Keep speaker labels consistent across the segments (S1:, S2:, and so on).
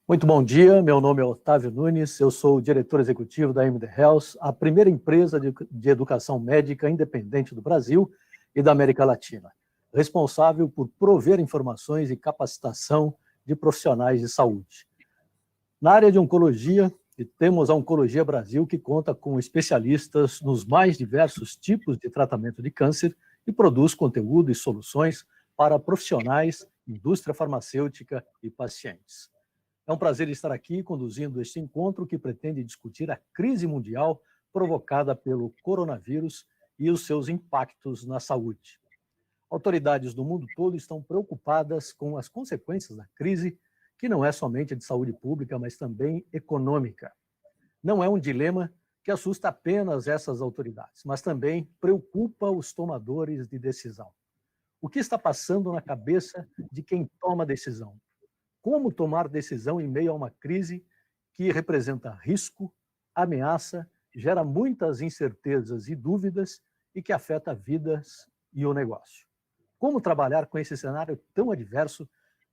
S1: Muito bom dia, meu nome é Otávio Nunes, eu sou o diretor executivo da MD Health, a primeira empresa de educação médica independente do Brasil e da América Latina, responsável por prover informações e capacitação de profissionais de saúde. Na área de oncologia, temos a Oncologia Brasil, que conta com especialistas nos mais diversos tipos de tratamento de câncer e produz conteúdo e soluções para profissionais, indústria farmacêutica e pacientes. É um prazer estar aqui conduzindo este encontro que pretende discutir a crise mundial provocada pelo coronavírus e os seus impactos na saúde. Autoridades do mundo todo estão preocupadas com as consequências da crise, que não é somente de saúde pública, mas também econômica. Não é um dilema que assusta apenas essas autoridades, mas também preocupa os tomadores de decisão. O que está passando na cabeça de quem toma decisão? Como tomar decisão em meio a uma crise que representa risco, ameaça, gera muitas incertezas e dúvidas e que afeta vidas e o negócio? Como trabalhar com esse cenário tão adverso,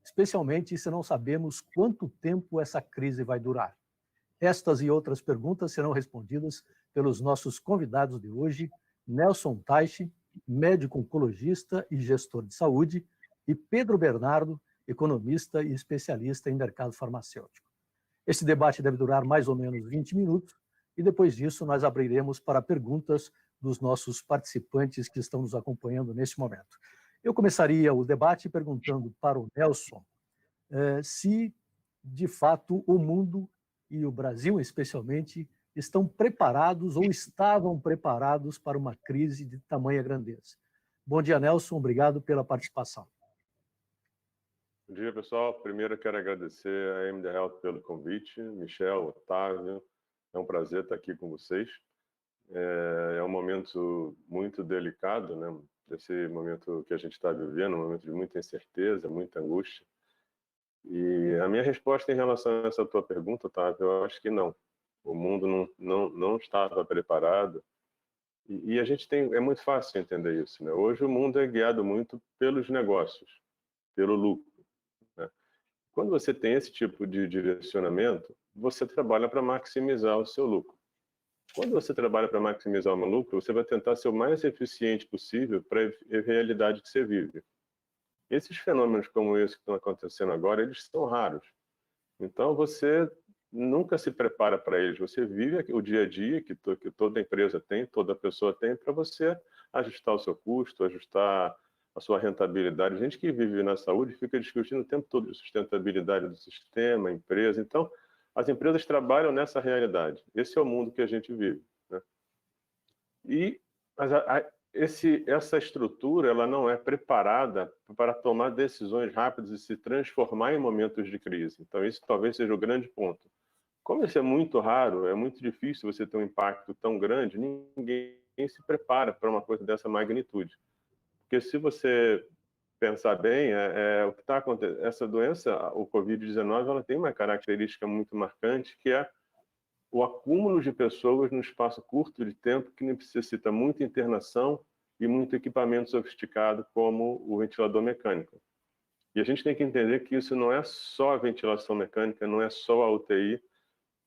S1: especialmente se não sabemos quanto tempo essa crise vai durar? Estas e outras perguntas serão respondidas pelos nossos convidados de hoje, Nelson Taichi, médico oncologista e gestor de saúde, e Pedro Bernardo, economista e especialista em mercado farmacêutico. Esse debate deve durar mais ou menos 20 minutos e depois disso nós abriremos para perguntas dos nossos participantes que estão nos acompanhando neste momento. Eu começaria o debate perguntando para o Nelson se, de fato, o mundo e o Brasil, especialmente, estão preparados ou estavam preparados para uma crise de tamanha grandeza. Bom dia, Nelson. Obrigado pela participação.
S2: Bom dia, pessoal. Primeiro, eu quero agradecer a MD Health pelo convite. Michel, Otávio, é um prazer estar aqui com vocês. É um momento muito delicado, né? Esse momento que a gente está vivendo, um momento de muita incerteza, muita angústia. E a minha resposta em relação a essa tua pergunta, Otávio, eu acho que não. O mundo não estava preparado. E a gente é muito fácil entender isso, né? Hoje o mundo é guiado muito pelos negócios, pelo lucro. Quando você tem esse tipo de direcionamento, você trabalha para maximizar o seu lucro. Quando você trabalha para maximizar o lucro, você vai tentar ser o mais eficiente possível para a realidade que você vive. Esses fenômenos como esse que estão acontecendo agora, eles são raros. Então, você nunca se prepara para eles. Você vive o dia a dia que toda empresa tem, toda pessoa tem, para você ajustar o seu custo, ajustar a sua rentabilidade. A gente que vive na saúde fica discutindo o tempo todo a sustentabilidade do sistema, empresa. Então, as empresas trabalham nessa realidade. Esse é o mundo que a gente vive, né? E essa estrutura ela não é preparada para tomar decisões rápidas e se transformar em momentos de crise. Então, isso talvez seja o grande ponto. Como isso é muito raro, é muito difícil você ter um impacto tão grande, ninguém se prepara para uma coisa dessa magnitude. Porque se você pensar bem, o que está acontecendo, essa doença, o Covid-19, ela tem uma característica muito marcante, que é o acúmulo de pessoas num espaço curto de tempo que necessita muita internação e muito equipamento sofisticado, como o ventilador mecânico. E a gente tem que entender que isso não é só a ventilação mecânica, não é só a UTI,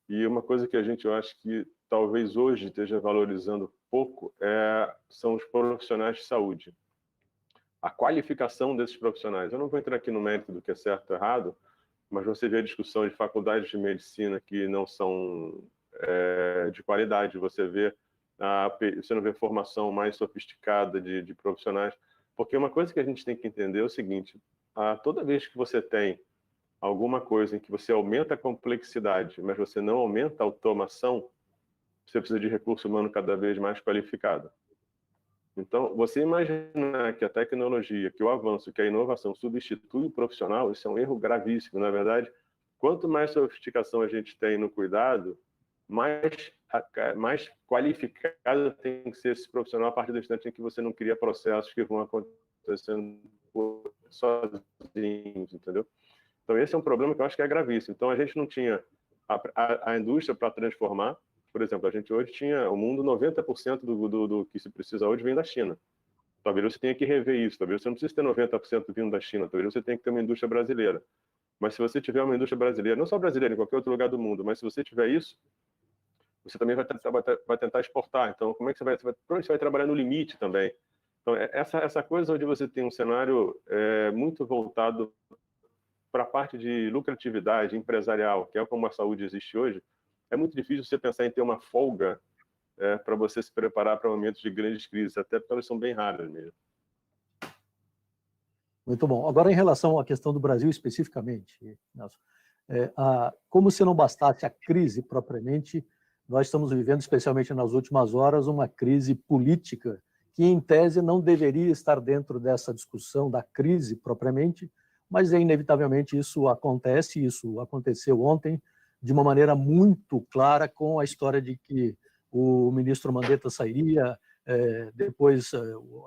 S2: e uma coisa que eu acho que talvez hoje esteja valorizando pouco são os profissionais de saúde. A qualificação desses profissionais. Eu não vou entrar aqui no mérito do que é certo ou errado, mas você vê a discussão de faculdades de medicina que não são de qualidade, você não vê formação mais sofisticada de profissionais, porque uma coisa que a gente tem que entender é o seguinte: toda vez que você tem alguma coisa em que você aumenta a complexidade, mas você não aumenta a automação, você precisa de recurso humano cada vez mais qualificado. Então, você imaginar que a tecnologia, que o avanço, que a inovação substitui o profissional, isso é um erro gravíssimo. Na verdade, quanto mais sofisticação a gente tem no cuidado, mais qualificado tem que ser esse profissional a partir do instante em que você não cria processos que vão acontecendo sozinhos, entendeu? Então, esse é um problema que eu acho que é gravíssimo. Então, a gente não tinha a indústria para transformar. Por exemplo, a gente hoje tinha o mundo, 90% do que se precisa hoje vem da China. Talvez você tenha que rever isso. Talvez você não precise ter 90% vindo da China. Talvez você tenha que ter uma indústria brasileira. Mas se você tiver uma indústria brasileira, não só brasileira, em qualquer outro lugar do mundo, mas se você tiver isso, você também vai tentar exportar. Então, como é que por onde você vai trabalhar no limite também? Então, essa coisa onde você tem um cenário muito voltado para a parte de lucratividade empresarial, que é como a saúde existe hoje, é muito difícil você pensar em ter uma folga para você se preparar para momentos de grandes crises, até porque elas são bem raras mesmo.
S1: Muito bom. Agora, em relação à questão do Brasil especificamente, Nelson, como se não bastasse a crise propriamente, nós estamos vivendo, especialmente nas últimas horas, uma crise política que, em tese, não deveria estar dentro dessa discussão da crise propriamente, mas, inevitavelmente, isso aconteceu ontem, de uma maneira muito clara, com a história de que o ministro Mandetta sairia, depois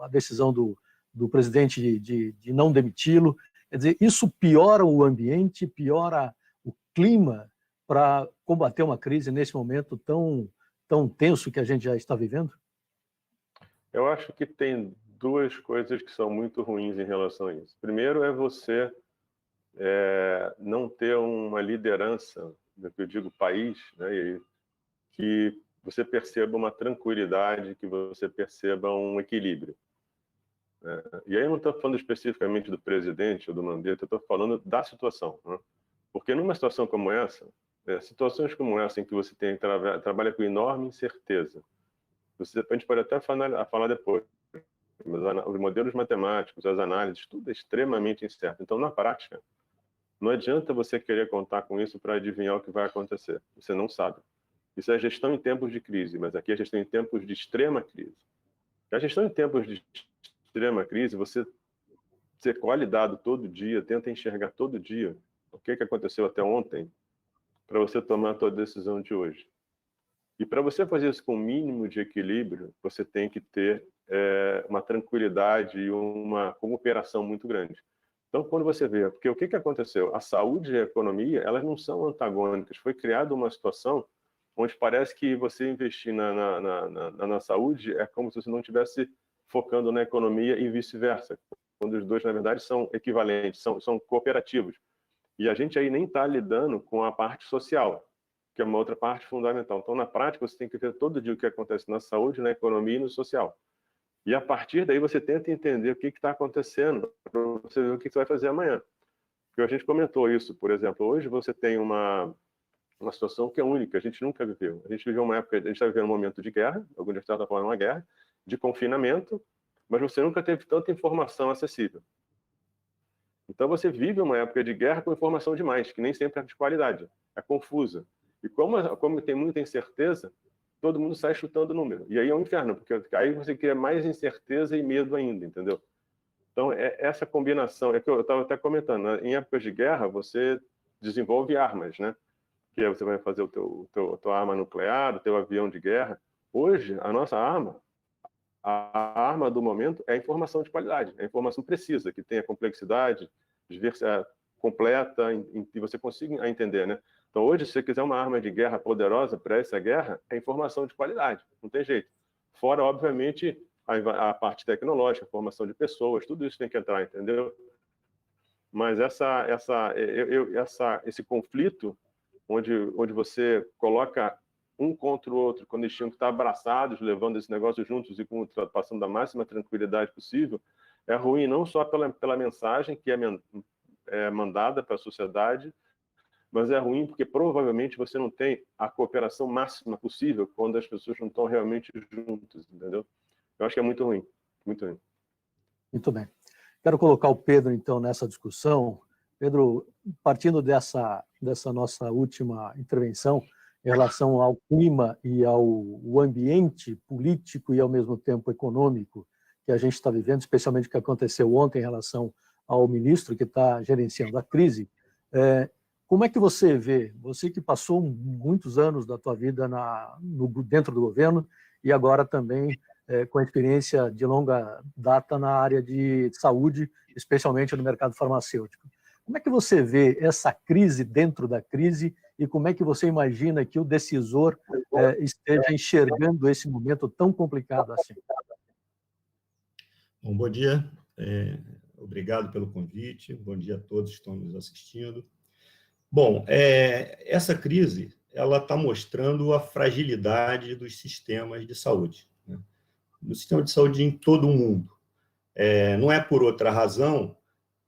S1: a decisão do presidente de não demiti-lo. Quer dizer, isso piora o ambiente, piora o clima para combater uma crise nesse momento tão tenso que a gente já está vivendo?
S2: Eu acho que tem duas coisas que são muito ruins em relação a isso. Primeiro é você não ter uma liderança, do que eu digo país, né, que você perceba uma tranquilidade, que você perceba um equilíbrio. E aí eu não estou falando especificamente do presidente ou do Mandetta, eu estou falando da situação. Né? Porque numa situação como essa, situações como essa em que você trabalha com enorme incerteza, a gente pode até falar depois, mas os modelos matemáticos, as análises, tudo é extremamente incerto. Então, na prática, não adianta você querer contar com isso para adivinhar o que vai acontecer. Você não sabe. Isso é gestão em tempos de crise, mas aqui é gestão em tempos de extrema crise. A gestão em tempos de extrema crise, você colhe dado todo dia, tenta enxergar todo dia o que aconteceu até ontem para você tomar a sua decisão de hoje. E para você fazer isso com o mínimo de equilíbrio, você tem que ter uma tranquilidade e uma cooperação muito grande. Então, quando você vê, porque o que aconteceu? A saúde e a economia, elas não são antagônicas. Foi criada uma situação onde parece que você investir na saúde é como se você não estivesse focando na economia e vice-versa, quando os dois, na verdade, são equivalentes, são cooperativos. E a gente aí nem está lidando com a parte social, que é uma outra parte fundamental. Então, na prática, você tem que ver todo dia o que acontece na saúde, na economia e no social. E a partir daí você tenta entender o que está acontecendo, para você ver o que você vai fazer amanhã. Porque a gente comentou isso, por exemplo, hoje você tem uma situação que é única, a gente nunca viveu. A gente viveu uma época, a gente está vivendo um momento de guerra, alguns estados estão falando uma guerra, de confinamento, mas você nunca teve tanta informação acessível. Então você vive uma época de guerra com informação demais, que nem sempre é de qualidade, é confusa. E como tem muita incerteza, todo mundo sai chutando número. E aí é um inferno, porque aí você cria mais incerteza e medo ainda, entendeu? Então, essa combinação, é que eu estava até comentando, né? Em épocas de guerra, você desenvolve armas, né? Que aí você vai fazer a tua arma nuclear, o teu avião de guerra. Hoje, a nossa arma, a arma do momento é a informação de qualidade, é a informação precisa, que tenha complexidade, completa, e você consiga entender, né? Então, hoje, se você quiser uma arma de guerra poderosa para essa guerra, é informação de qualidade, não tem jeito. Fora, obviamente, a parte tecnológica, a formação de pessoas, tudo isso tem que entrar, entendeu? Mas esse conflito, onde você coloca um contra o outro, quando eles tinham que estar abraçados, levando esse negócio juntos e passando da máxima tranquilidade possível, é ruim não só pela mensagem que é mandada para a sociedade, mas é ruim porque provavelmente você não tem a cooperação máxima possível quando as pessoas não estão realmente juntas, entendeu? Eu acho que é muito ruim, muito ruim.
S1: Muito bem. Quero colocar o Pedro, então, nessa discussão. Pedro, partindo dessa nossa última intervenção em relação ao clima e ao ambiente político e, ao mesmo tempo, econômico que a gente está vivendo, especialmente o que aconteceu ontem em relação ao ministro que está gerenciando a crise, como é que você vê, você que passou muitos anos da tua vida dentro do governo e agora também com a experiência de longa data na área de saúde, especialmente no mercado farmacêutico. Como é que você vê essa crise dentro da crise e como é que você imagina que o decisor esteja enxergando esse momento tão complicado assim?
S3: Bom dia, obrigado pelo convite, bom dia a todos que estão nos assistindo. Bom, essa crise ela está mostrando a fragilidade dos sistemas de saúde, né? No sistema de saúde em todo o mundo. Não é por outra razão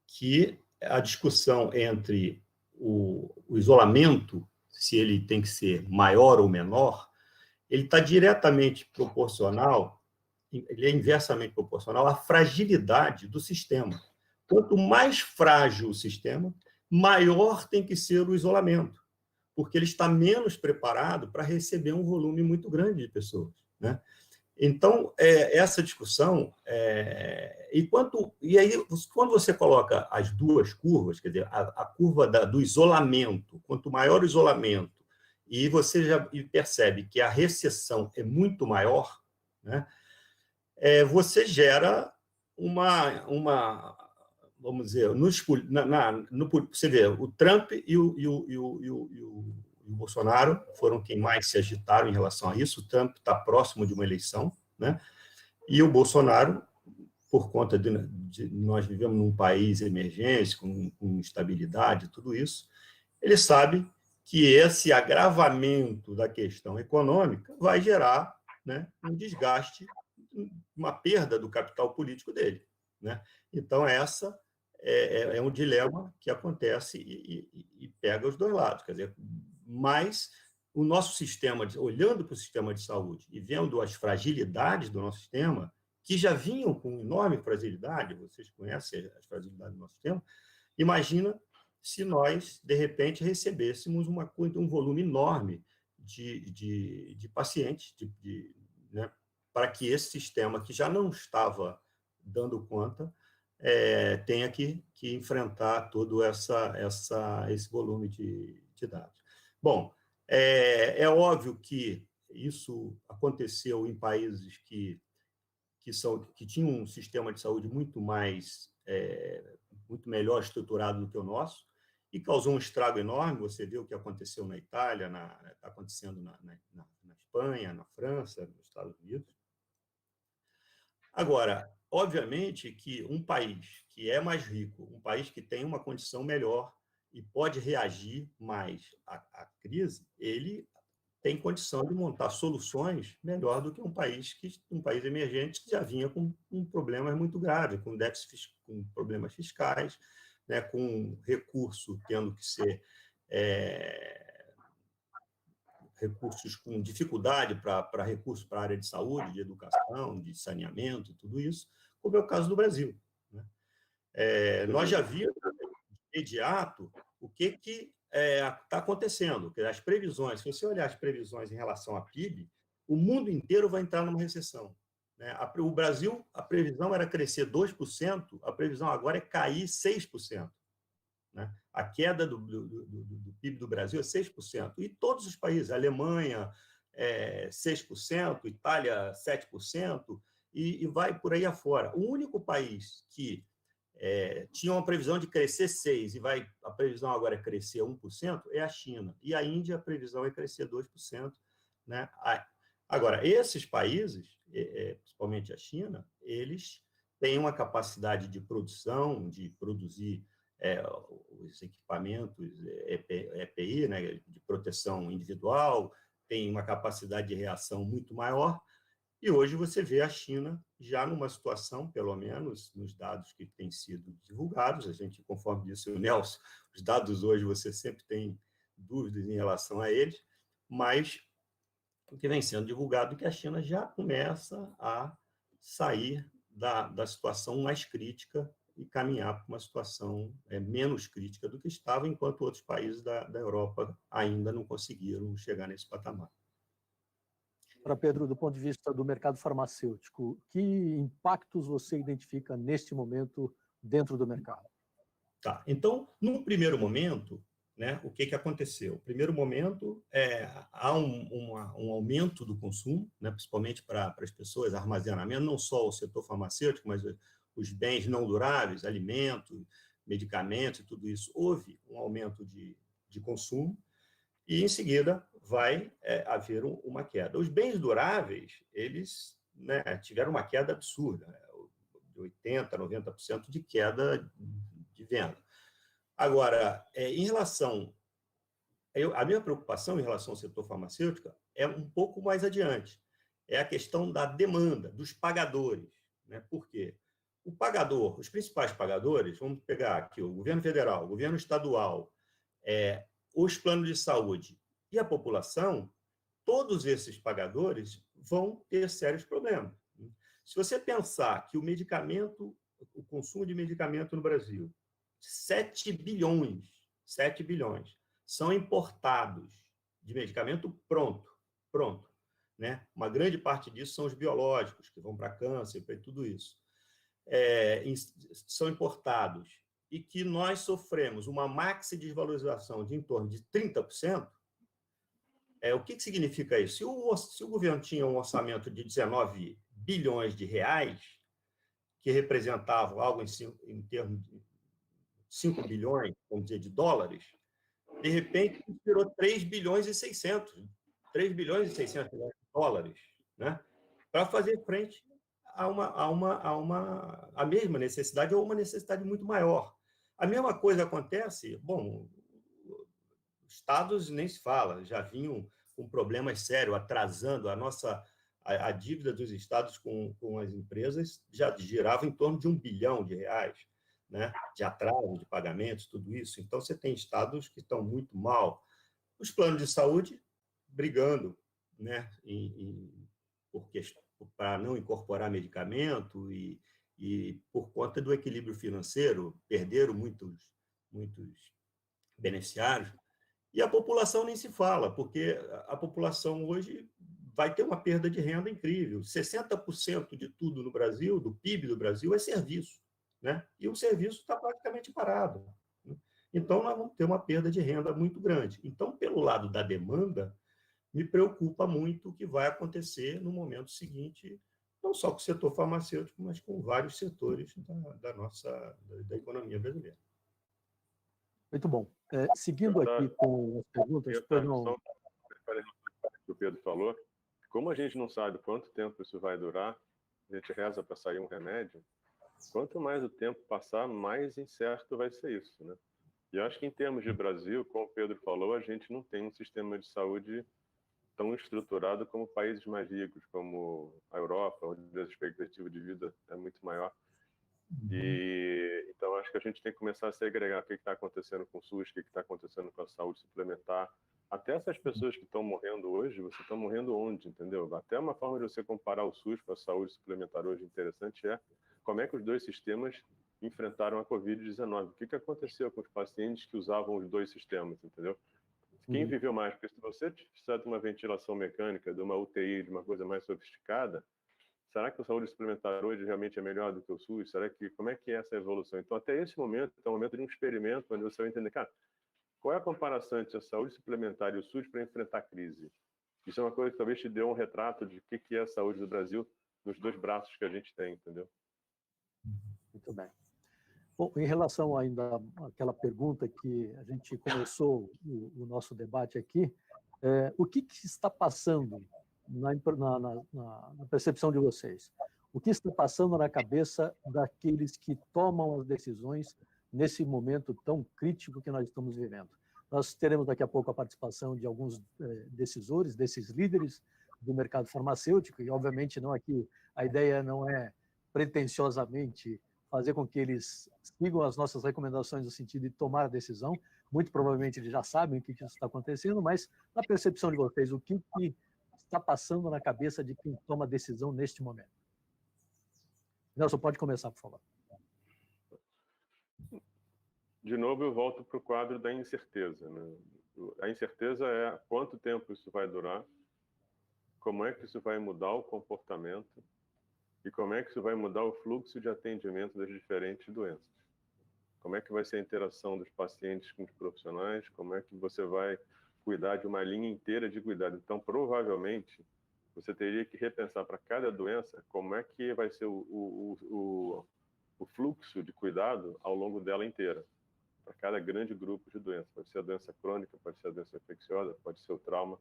S3: que a discussão entre o isolamento, se ele tem que ser maior ou menor, ele está diretamente proporcional, ele é inversamente proporcional à fragilidade do sistema. Quanto mais frágil o sistema, maior tem que ser o isolamento, porque ele está menos preparado para receber um volume muito grande de pessoas, né? Então, essa discussão, e aí, quando você coloca as duas curvas, quer dizer, a curva do isolamento, quanto maior o isolamento, e você já percebe que a recessão é muito maior, né, você gera vamos dizer, você vê, o Trump e o Bolsonaro foram quem mais se agitaram em relação a isso. O Trump está próximo de uma eleição, né? E o Bolsonaro, por conta de nós vivemos num país emergente, com instabilidade, tudo isso, ele sabe que esse agravamento da questão econômica vai gerar, né, um desgaste, uma perda do capital político dele, né? Então, essa é um dilema que acontece e pega os dois lados. Quer dizer, mas o nosso sistema, olhando para o sistema de saúde e vendo as fragilidades do nosso sistema, que já vinham com enorme fragilidade, vocês conhecem as fragilidades do nosso sistema, imagina se nós, de repente, recebêssemos um volume enorme de pacientes, né, para que esse sistema, que já não estava dando conta, tenha que enfrentar todo esse volume de dados. Bom, é óbvio que isso aconteceu em países que tinham um sistema de saúde muito melhor estruturado do que o nosso, e causou um estrago enorme. Você viu o que aconteceu na Itália, está acontecendo na Espanha, na França, nos Estados Unidos. Agora, obviamente que um país que é mais rico, um país que tem uma condição melhor e pode reagir mais à crise, ele tem condição de montar soluções melhor do que um país emergente que já vinha com problemas muito graves, com déficit, com problemas fiscais, né, com recurso tendo que ser recursos com dificuldade para recursos para a área de saúde, de educação, de saneamento, tudo isso, como é o caso do Brasil, né? Nós já vimos de imediato o que está acontecendo. As previsões, se você olhar as previsões em relação à PIB, o mundo inteiro vai entrar numa recessão, né? O Brasil, a previsão era crescer 2%, a previsão agora é cair 6%. Né? A queda do PIB do Brasil é 6%. E todos os países, Alemanha, 6%, Itália, 7%, e vai por aí afora. O único país que tinha uma previsão de crescer 6% a previsão agora é crescer 1%, é a China. E a Índia, a previsão é crescer 2%. Né? Agora, esses países, principalmente a China, eles têm uma capacidade de produção, de produzir os equipamentos EPI, né, de proteção individual, tem uma capacidade de reação muito maior, e hoje você vê a China já numa situação, pelo menos nos dados que têm sido divulgados, a gente, conforme disse o Nelson, os dados hoje você sempre tem dúvidas em relação a eles, mas o que vem sendo divulgado é que a China já começa a sair da situação mais crítica e caminhar para uma situação menos crítica do que estava, enquanto outros países da Europa ainda não conseguiram chegar nesse patamar.
S1: Para Pedro, do ponto de vista do mercado farmacêutico, que impactos você identifica neste momento dentro do mercado?
S3: Tá. Então, no primeiro momento, né, o que aconteceu? No primeiro momento, há um aumento do consumo, né, principalmente para as pessoas, armazenamento, não só o setor farmacêutico, mas os bens não duráveis, alimentos, medicamentos e tudo isso. Houve um aumento de consumo e, em seguida, vai haver uma queda. Os bens duráveis, eles, né, tiveram uma queda absurda, né, de 80%, 90% de queda de venda. Agora, em relação A minha preocupação em relação ao setor farmacêutico é um pouco mais adiante. É a questão da demanda, dos pagadores. Né? Por quê? O pagador, os principais pagadores, vamos pegar aqui o governo federal, o governo estadual, os planos de saúde e a população, todos esses pagadores vão ter sérios problemas. Se você pensar que o consumo de medicamento no Brasil, 7 bilhões, são importados de medicamento pronto, né? Uma grande parte disso são os biológicos, que vão para câncer, para tudo isso. São importados, e que nós sofremos uma maxi desvalorização de em torno de 30%, o que significa isso? Se o governo tinha um orçamento de 19 bilhões de reais, que representavam algo em termos de 5 bilhões, vamos dizer, de dólares, de repente virou 3 bilhões e 600 milhões de dólares, né? Para fazer frente a mesma necessidade ou uma necessidade muito maior. A mesma coisa acontece, bom, estados nem se fala, já vinham com problemas sérios, atrasando a dívida dos estados com as empresas, já girava em torno de 1 bilhão de reais, né, de atraso de pagamentos, tudo isso. Então, você tem estados que estão muito mal. Os planos de saúde brigando, né, para não incorporar medicamento e por conta do equilíbrio financeiro, perderam muitos beneficiários. E a população nem se fala, porque a população hoje vai ter uma perda de renda incrível. 60% de tudo no Brasil, do PIB do Brasil, é serviço, né? E o serviço está praticamente parado, né? Então, nós vamos ter uma perda de renda muito grande. Então, pelo lado da demanda, me preocupa muito o que vai acontecer no momento seguinte, não só com o setor farmacêutico, mas com vários setores da economia brasileira.
S1: Muito bom. Seguindo aqui com as perguntas,
S2: só que o Pedro falou, como a gente não sabe quanto tempo isso vai durar, a gente reza para sair um remédio, quanto mais o tempo passar, mais incerto vai ser isso, né? E eu acho que em termos de Brasil, como o Pedro falou, a gente não tem um sistema de saúde tão estruturado como países mais ricos, como a Europa, onde a expectativa de vida é muito maior. E então acho que a gente tem que começar a segregar o que está acontecendo com o SUS, o que está acontecendo com a saúde suplementar. Até essas pessoas que estão morrendo hoje, você está morrendo onde, entendeu? Até uma forma de você comparar o SUS com a saúde suplementar hoje interessante é como é que os dois sistemas enfrentaram a Covid-19. O que aconteceu com os pacientes que usavam os dois sistemas, entendeu? Quem viveu mais? Porque se você precisar de uma ventilação mecânica, de uma UTI, de uma coisa mais sofisticada, será que a saúde suplementar hoje realmente é melhor do que o SUS? Como é que é essa evolução? Então, até esse momento, é um momento de um experimento, onde você vai entender, cara, qual é a comparação entre a saúde suplementar e o SUS para enfrentar a crise? Isso é uma coisa que talvez te dê um retrato de o que é a saúde do Brasil nos dois braços que a gente tem, entendeu?
S1: Muito bem. Bom, em relação ainda àquela pergunta que a gente começou o nosso debate aqui, o que está passando na percepção de vocês? O que está passando na cabeça daqueles que tomam as decisões nesse momento tão crítico que nós estamos vivendo? Nós teremos daqui a pouco a participação de alguns decisores, desses líderes do mercado farmacêutico, e obviamente não aqui, a ideia não é pretensiosamente fazer com que eles sigam as nossas recomendações no sentido de tomar a decisão. Muito provavelmente eles já sabem o que está acontecendo, mas na percepção de vocês, o que está passando na cabeça de quem toma a decisão neste momento? Nelson, pode começar, por favor.
S2: De novo, eu volto para o quadro da incerteza, né? A incerteza é quanto tempo isso vai durar, como é que isso vai mudar o comportamento e como é que isso vai mudar o fluxo de atendimento das diferentes doenças. Como é que vai ser a interação dos pacientes com os profissionais, como é que você vai cuidar de uma linha inteira de cuidado. Então, provavelmente, você teria que repensar para cada doença como é que vai ser o fluxo de cuidado ao longo dela inteira, para cada grande grupo de doença. Pode ser a doença crônica, pode ser a doença infecciosa, pode ser o trauma.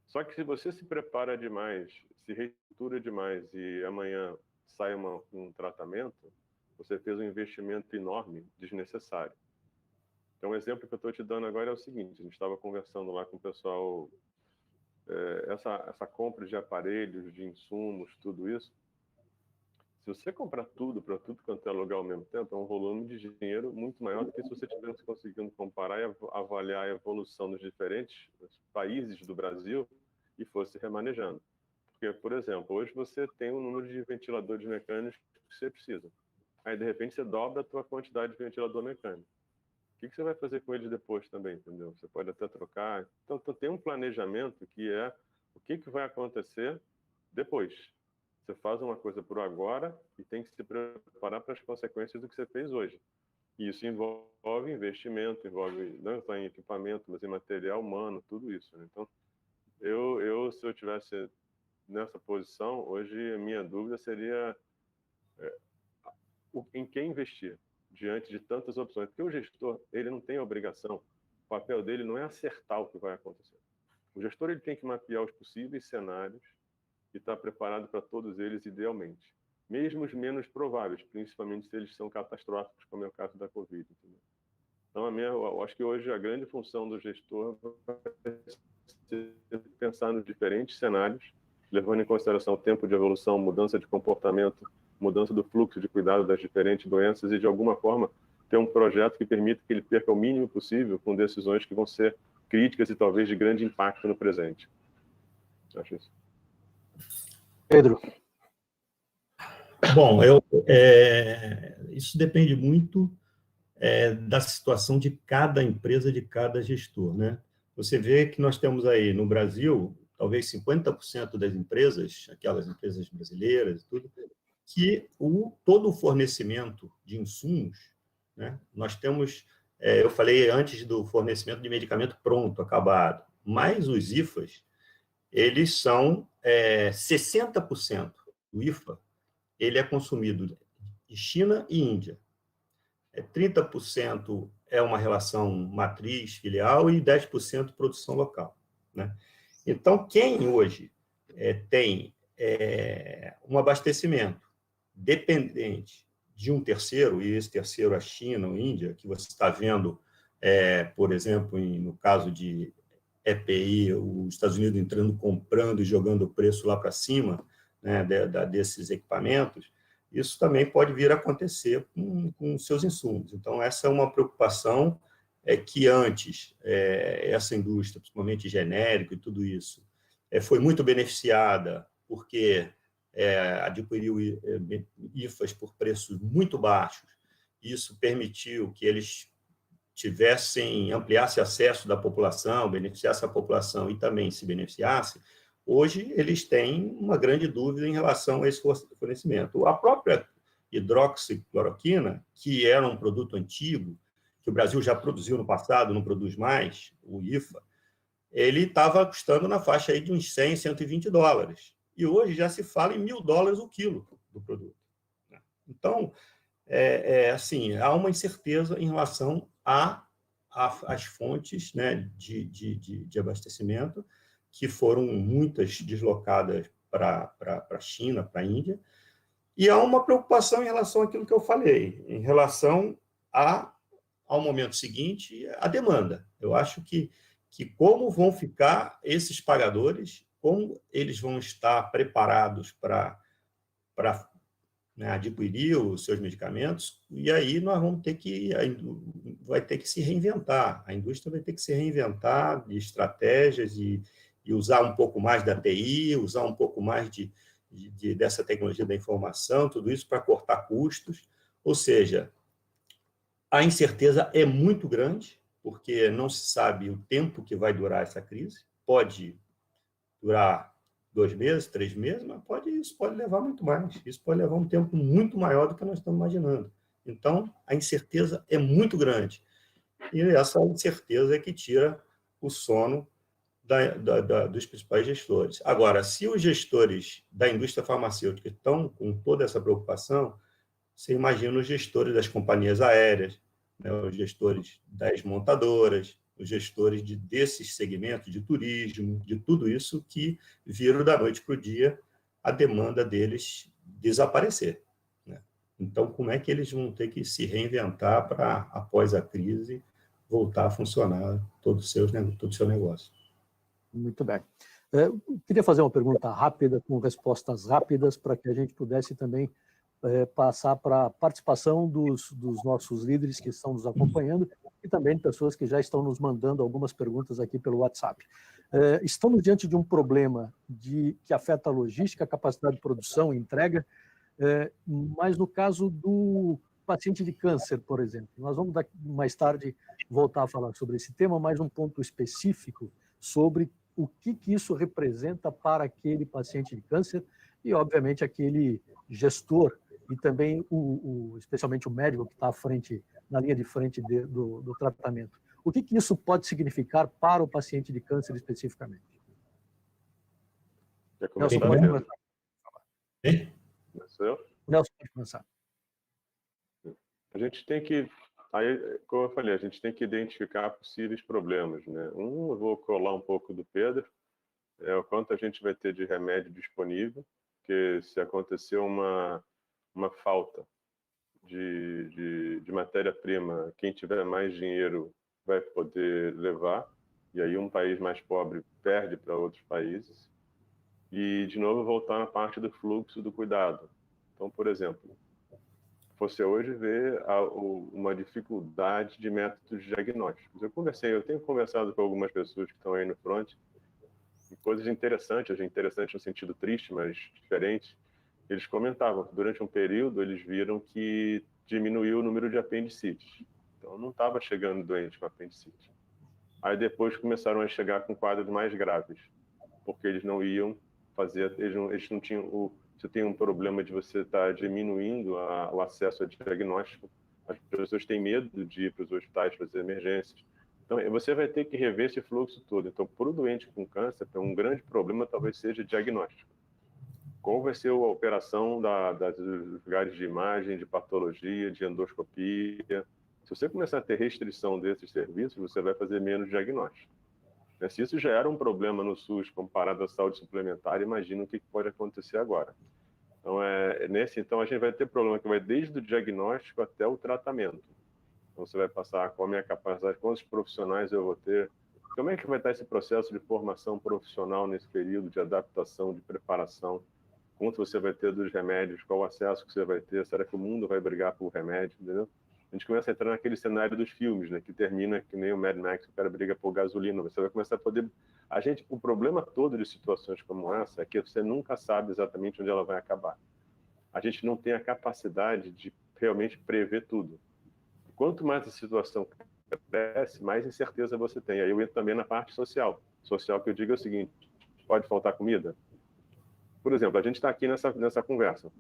S2: Só que se você se prepara demais, se reestrutura demais e amanhã sai um tratamento, você fez um investimento enorme, desnecessário. Então, um exemplo que eu estou te dando agora é o seguinte: a gente estava conversando lá com o pessoal, essa compra de aparelhos, de insumos, tudo isso. Se você comprar tudo para tudo quanto é lugar ao mesmo tempo, é um volume de dinheiro muito maior do que se você tivesse conseguindo comparar e avaliar a evolução dos diferentes países do Brasil e fosse remanejando. Porque, por exemplo, hoje você tem um número de ventiladores mecânicos que você precisa. Aí, de repente, você dobra a tua quantidade de ventilador mecânico. O que você vai fazer com ele depois também, entendeu? Você pode até trocar. Então, tem um planejamento que é o que vai acontecer depois. Você faz uma coisa por agora e tem que se preparar para as consequências do que você fez hoje. E isso envolve investimento, envolve não só em equipamento, mas em material humano, tudo isso. Né? Então, se eu tivesse nessa posição, hoje a minha dúvida seria em quem investir diante de tantas opções. Porque o gestor, ele não tem a obrigação, o papel dele não é acertar o que vai acontecer. O gestor, ele tem que mapear os possíveis cenários e estar preparado para todos eles idealmente. Mesmo os menos prováveis, principalmente se eles são catastróficos, como é o caso da Covid. Entendeu? Então, eu acho que hoje a grande função do gestor vai ser pensar nos diferentes cenários, levando em consideração o tempo de evolução, mudança de comportamento, mudança do fluxo de cuidado das diferentes doenças e, de alguma forma, ter um projeto que permita que ele perca o mínimo possível com decisões que vão ser críticas e talvez de grande impacto no presente. Acho isso.
S1: Pedro.
S3: Bom, isso depende muito da situação de cada empresa, de cada gestor, né? Você vê que nós temos aí no Brasil, talvez 50% das empresas, aquelas empresas brasileiras, tudo, que todo o fornecimento de insumos, né? Nós temos, eu falei antes do fornecimento de medicamento pronto, acabado, mas os IFAs, eles são 60% do IFA, ele é consumido em China e Índia. 30% é uma relação matriz-filial e 10% produção local. Né? Então, quem hoje tem um abastecimento dependente de um terceiro, e esse terceiro é a China ou a Índia, que você está vendo, por exemplo, no caso de EPI, os Estados Unidos entrando, comprando e jogando o preço lá para cima, né, desses equipamentos, isso também pode vir a acontecer com seus insumos. Então, essa é uma preocupação que antes, essa indústria, principalmente genérico e tudo isso, foi muito beneficiada porque adquiriu IFAs por preços muito baixos. Isso permitiu que eles ampliasse acesso da população, beneficiasse a população e também se beneficiasse. Hoje, eles têm uma grande dúvida em relação a esse fornecimento. A própria hidroxicloroquina, que era um produto antigo, que o Brasil já produziu no passado, não produz mais, o IFA, ele estava custando na faixa aí de uns 100, 120 dólares. E hoje já se fala em $1.000 o quilo do produto. Então, assim, há uma incerteza em relação às fontes, né, de abastecimento, que foram muitas deslocadas para a China, para a Índia, e há uma preocupação em relação àquilo que eu falei, em relação ao momento seguinte, a demanda. Eu acho que como vão ficar esses pagadores, como eles vão estar preparados para né, adquirir os seus medicamentos, e aí nós vamos ter vai ter que se reinventar, a indústria vai ter que se reinventar de estratégias e usar um pouco mais da TI, usar um pouco mais dessa tecnologia da informação, tudo isso para cortar custos, ou seja, a incerteza é muito grande, porque não se sabe o tempo que vai durar essa crise, pode durar 2 meses, 3 meses, mas isso pode levar muito mais. Isso pode levar um tempo muito maior do que nós estamos imaginando. Então, a incerteza é muito grande. E essa incerteza é que tira o sono dos principais gestores. Agora, se os gestores da indústria farmacêutica estão com toda essa preocupação, você imagina os gestores das companhias aéreas, né, os gestores das montadoras, os gestores desses segmentos de turismo, de tudo isso que viram da noite para o dia a demanda deles desaparecer. Né? Então, como é que eles vão ter que se reinventar para, após a crise, voltar a funcionar todo o seu negócio.
S1: Muito bem. Eu queria fazer uma pergunta rápida, com respostas rápidas, para que a gente pudesse também passar para a participação dos nossos líderes que estão nos acompanhando e também de pessoas que já estão nos mandando algumas perguntas aqui pelo WhatsApp. Estamos diante de um problema que afeta a logística, a capacidade de produção e entrega, mas no caso do paciente de câncer, por exemplo, nós vamos mais tarde voltar a falar sobre esse tema, mais um ponto específico sobre o que isso representa para aquele paciente de câncer e, obviamente, aquele gestor e também, especialmente o médico que está na linha de frente do tratamento. O que isso pode significar para o paciente de câncer especificamente?
S2: Quer começar?
S1: Nelson, pode começar.
S2: A gente tem que, como eu falei, a gente tem que identificar possíveis problemas, né? Eu vou colar um pouco do Pedro, o quanto a gente vai ter de remédio disponível, porque se acontecer uma falta de matéria-prima, quem tiver mais dinheiro vai poder levar, e aí um país mais pobre perde para outros países. E, de novo, voltar na parte do fluxo do cuidado. Então, por exemplo, você hoje vê uma dificuldade de métodos diagnósticos. Eu tenho conversado com algumas pessoas que estão aí no front, e coisas interessantes no sentido triste, mas diferente. Eles comentavam que durante um período eles viram que diminuiu o número de apendicites. Então não estava chegando doente com apendicite. Aí depois começaram a chegar com quadros mais graves, porque eles não iam fazer, eles não tinham você tem um problema de você estar diminuindo o acesso a diagnóstico. As pessoas têm medo de ir para os hospitais fazer emergências. Então, você vai ter que rever esse fluxo todo. Então, para o doente com câncer, um grande problema talvez seja diagnóstico. Qual vai ser a operação dos lugares de imagem, de patologia, de endoscopia? Se você começar a ter restrição desses serviços, você vai fazer menos diagnóstico. Se isso já era um problema no SUS comparado à saúde suplementar, imagina o que pode acontecer agora. Então, a gente vai ter problema que vai desde o diagnóstico até o tratamento. Então, você vai passar qual a minha capacidade, quantos profissionais eu vou ter, como é que vai estar esse processo de formação profissional nesse período, de adaptação, de preparação, quanto você vai ter dos remédios, qual o acesso que você vai ter, será que o mundo vai brigar por remédio, entendeu? A gente começa a entrar naquele cenário dos filmes, né, que termina que nem o Mad Max, o cara briga por gasolina, você vai começar a poder... O problema todo de situações como essa é que você nunca sabe exatamente onde ela vai acabar. A gente não tem a capacidade de realmente prever tudo. Quanto mais a situação cresce, mais incerteza você tem. Aí eu entro também na parte social. Social que eu digo é o seguinte, pode faltar comida? Por exemplo, a gente está aqui nessa conversa.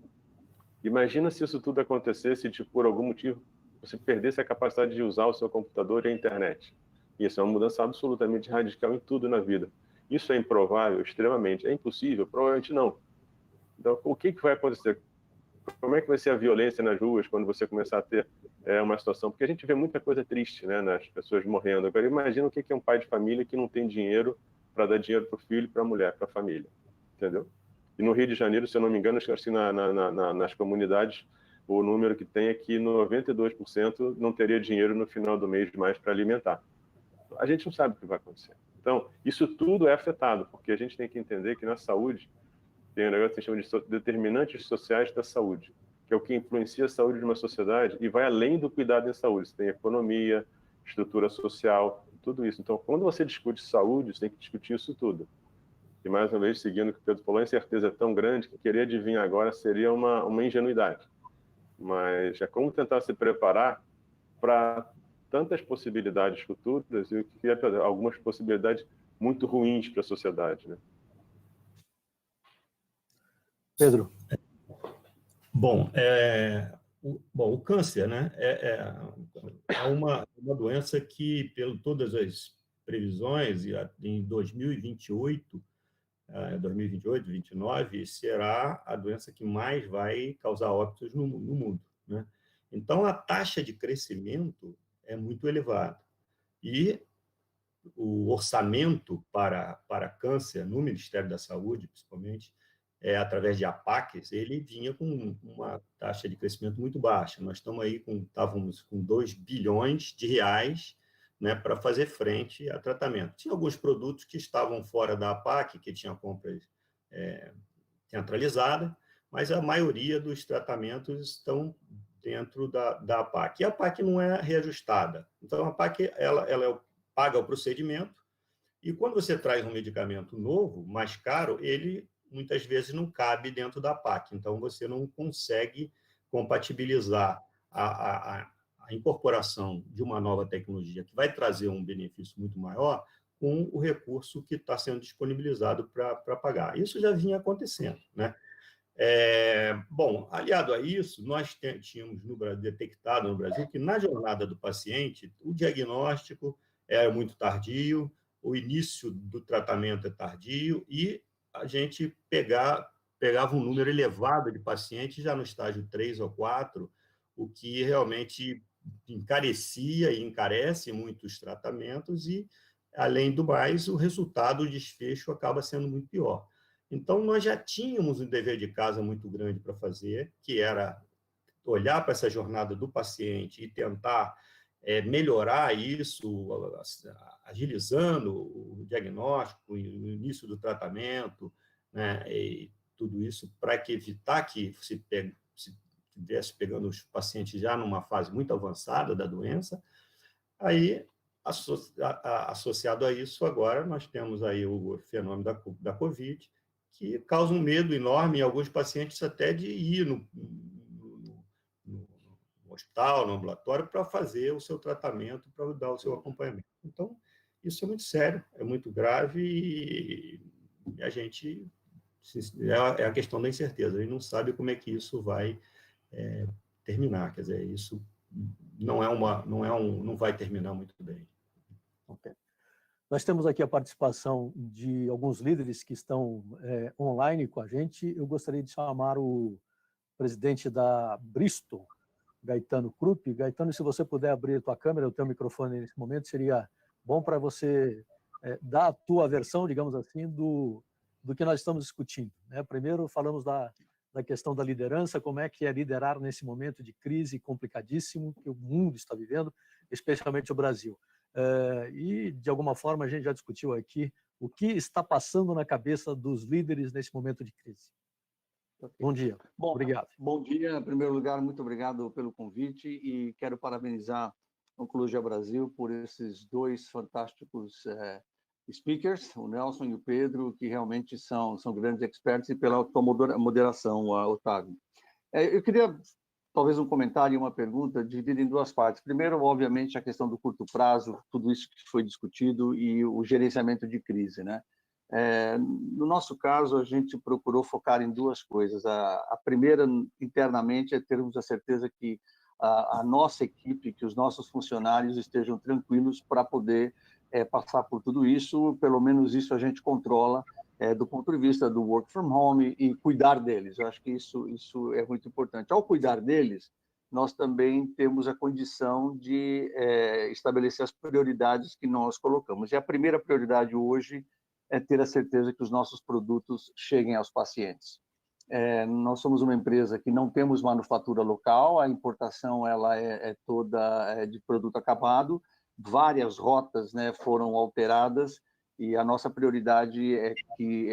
S2: Imagina se isso tudo acontecesse de, por algum motivo, você perdesse a capacidade de usar o seu computador e a internet. Isso é uma mudança absolutamente radical em tudo na vida. Isso é improvável? Extremamente. É impossível? Provavelmente não. Então, o que vai acontecer? Como é que vai ser a violência nas ruas quando você começar a ter uma situação? Porque a gente vê muita coisa triste, né, nas pessoas morrendo. Agora, imagina o que é um pai de família que não tem dinheiro para dar dinheiro para o filho, para a mulher, para a família. Entendeu? E no Rio de Janeiro, se eu não me engano, assim, nas comunidades, o número que tem é que 92% não teria dinheiro no final do mês mais para alimentar. A gente não sabe o que vai acontecer. Então, isso tudo é afetado, porque a gente tem que entender que na saúde tem um negócio que se chama de determinantes sociais da saúde, que é o que influencia a saúde de uma sociedade e vai além do cuidado em saúde. Você tem economia, estrutura social, tudo isso. Então, quando você discute saúde, você tem que discutir isso tudo. E, mais uma vez, seguindo o que o Pedro falou, a incerteza é tão grande que querer adivinhar agora seria uma ingenuidade. Mas é como tentar se preparar para tantas possibilidades futuras e algumas possibilidades muito ruins para a sociedade, né?
S1: Pedro.
S3: Bom, o câncer, né, é uma doença que, pelo todas as previsões, em 2028, 2029, será a doença que mais vai causar óbitos no mundo, né? Então, a taxa de crescimento é muito elevada. E o orçamento para câncer, no Ministério da Saúde, principalmente, através de APACs, ele vinha com uma taxa de crescimento muito baixa. Nós estávamos com 2 bilhões de reais né, para fazer frente a tratamento. Tinha alguns produtos que estavam fora da APAC, que tinham compras centralizada, mas a maioria dos tratamentos estão dentro da APAC. E a APAC não é reajustada. Então, a APAC ela paga o procedimento, e quando você traz um medicamento novo, mais caro, ele muitas vezes não cabe dentro da APAC. Então, você não consegue compatibilizar a incorporação de uma nova tecnologia que vai trazer um benefício muito maior com o recurso que está sendo disponibilizado para pagar. Isso já vinha acontecendo, né? Bom, aliado a isso, nós tínhamos detectado no Brasil que na jornada do paciente, o diagnóstico era muito tardio, o início do tratamento é tardio e a gente pegava um número elevado de pacientes já no estágio 3 ou 4, o que realmente encarecia e encarece muitos tratamentos e, além do mais, o resultado, o desfecho acaba sendo muito pior. Então, nós já tínhamos um dever de casa muito grande para fazer, que era olhar para essa jornada do paciente e tentar melhorar isso, agilizando o diagnóstico, o início do tratamento, né, e tudo isso para evitar que se estivesse pegando os pacientes já numa fase muito avançada da doença. Aí, associado a isso, agora nós temos aí o fenômeno da Covid, que causa um medo enorme em alguns pacientes até de ir no hospital, no ambulatório, para fazer o seu tratamento, para dar o seu acompanhamento. Então, isso é muito sério, é muito grave e a gente... É a questão da incerteza, a gente não sabe como é que isso vai terminar, quer dizer, isso não vai terminar muito bem.
S1: Okay. Nós temos aqui a participação de alguns líderes que estão online com a gente. Eu gostaria de chamar o presidente da Bristol, Gaetano Krupp. Gaetano, se você puder abrir a tua câmera, o teu microfone nesse momento, seria bom para você dar a tua versão, digamos assim, do que nós estamos discutindo, né? Primeiro, falamos da questão da liderança, como é que é liderar nesse momento de crise complicadíssimo que o mundo está vivendo, especialmente o Brasil. E, de alguma forma, a gente já discutiu aqui o que está passando na cabeça dos líderes nesse momento de crise. Okay. Bom dia.
S4: Bom,
S1: obrigado.
S4: Bom dia. Em primeiro lugar, muito obrigado pelo convite e quero parabenizar a Oncologia Brasil por esses dois fantásticos speakers, o Nelson e o Pedro, que realmente são grandes experts, e pela tua moderação, Otávio. Eu queria, talvez, um comentário e uma pergunta dividida em duas partes. Primeiro, obviamente, a questão do curto prazo, tudo isso que foi discutido, e o gerenciamento de crise, né? No nosso caso, a gente procurou focar em duas coisas. A primeira, internamente, é termos a certeza que a nossa equipe, que os nossos funcionários estejam tranquilos para poder passar por tudo isso. Pelo menos isso a gente controla do ponto de vista do work from home e cuidar deles. Eu acho que isso é muito importante. Ao cuidar deles, nós também temos a condição de estabelecer as prioridades que nós colocamos. E a primeira prioridade hoje é ter a certeza que os nossos produtos cheguem aos pacientes. Nós somos uma empresa que não temos manufatura local, a importação ela é toda de produto acabado, várias rotas, né, foram alteradas, e a nossa prioridade é que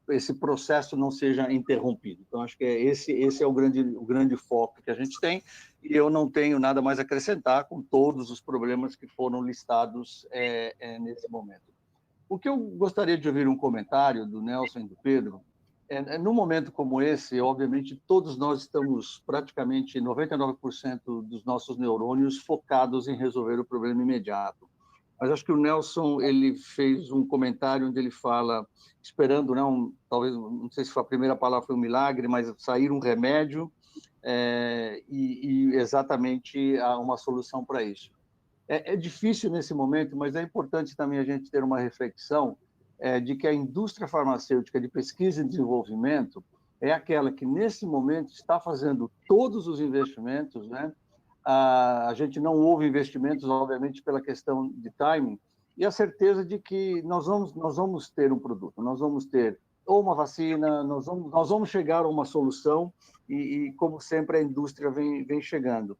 S4: esse processo não seja interrompido. Então, acho que esse é o grande foco que a gente tem, e eu não tenho nada mais a acrescentar com todos os problemas que foram listados nesse momento. O que eu gostaria de ouvir um comentário do Nelson e do Pedro, num momento como esse, obviamente, todos nós estamos, praticamente 99% dos nossos neurônios focados em resolver o problema imediato. Mas acho que o Nelson ele fez um comentário onde ele fala, esperando, né, talvez, não sei se a primeira palavra foi um milagre, mas sair um remédio e exatamente uma solução para isso. É difícil nesse momento, mas é importante também a gente ter uma reflexão de que a indústria farmacêutica de pesquisa e desenvolvimento é aquela que, nesse momento, está fazendo todos os investimentos, né? A gente não houve investimentos, obviamente, pela questão de timing, e a certeza de que nós vamos ter um produto, nós vamos ter ou uma vacina, nós vamos chegar a uma solução, e como sempre, a indústria vem chegando.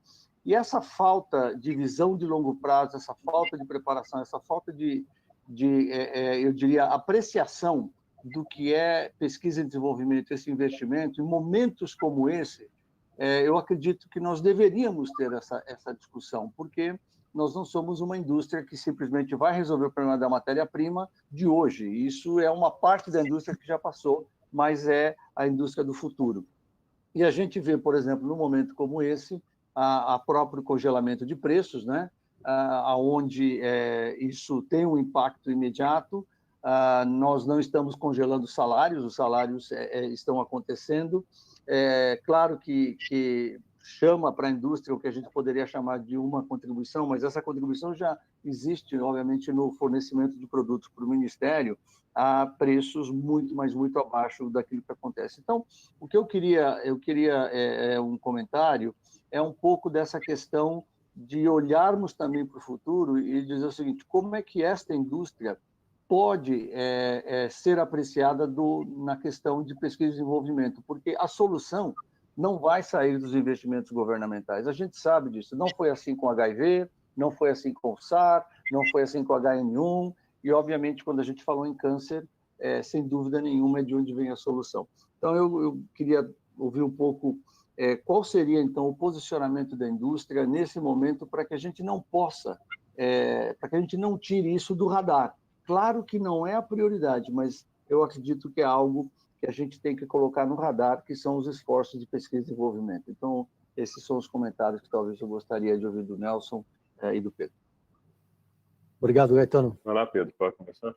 S4: E essa falta de visão de longo prazo, essa falta de preparação, essa falta eu diria, apreciação do que é pesquisa e desenvolvimento, esse investimento, em momentos como esse, eu acredito que nós deveríamos ter essa discussão, porque nós não somos uma indústria que simplesmente vai resolver o problema da matéria-prima de hoje. Isso é uma parte da indústria que já passou, mas é a indústria do futuro. E a gente vê, por exemplo, num momento como esse, a próprio congelamento de preços, né? Onde isso tem um impacto imediato. Nós não estamos congelando salários, os salários estão acontecendo. Claro que chama para a indústria o que a gente poderia chamar de uma contribuição, mas essa contribuição já existe, obviamente, no fornecimento de produtos para o Ministério a preços muito abaixo daquilo que acontece. Então, o que eu queria um comentário, é um pouco dessa questão de olharmos também para o futuro e dizer o seguinte, como é que esta indústria pode ser apreciada na questão de pesquisa e desenvolvimento, porque a solução não vai sair dos investimentos governamentais. A gente sabe disso. Não foi assim com o HIV, não foi assim com o SAR, não foi assim com o HN1, e, obviamente, quando a gente falou em câncer, sem dúvida nenhuma é de onde vem a solução. Então, eu queria ouvir um pouco qual seria, então, o posicionamento da indústria nesse momento para que a gente não possa, para que a gente não tire isso do radar. Claro que não é a prioridade, mas eu acredito que é algo que a gente tem que colocar no radar, que são os esforços de pesquisa e desenvolvimento. Então, esses são os comentários que talvez eu gostaria de ouvir do Nelson e do Pedro.
S1: Obrigado, Gaetano.
S2: Vai lá, Pedro, pode começar?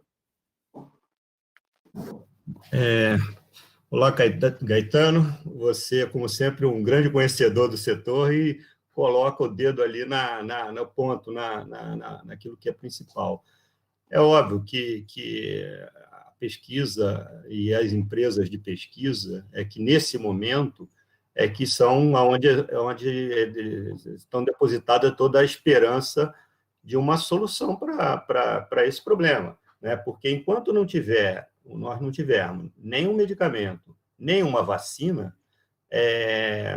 S3: Olá, Gaetano. Você, como sempre, um grande conhecedor do setor e coloca o dedo ali no ponto, naquilo que é principal. É óbvio que a pesquisa e as empresas de pesquisa que, nesse momento, que são onde estão depositada toda a esperança de uma solução para esse problema, né? Porque enquanto nós não tivermos nenhum medicamento, nenhuma vacina,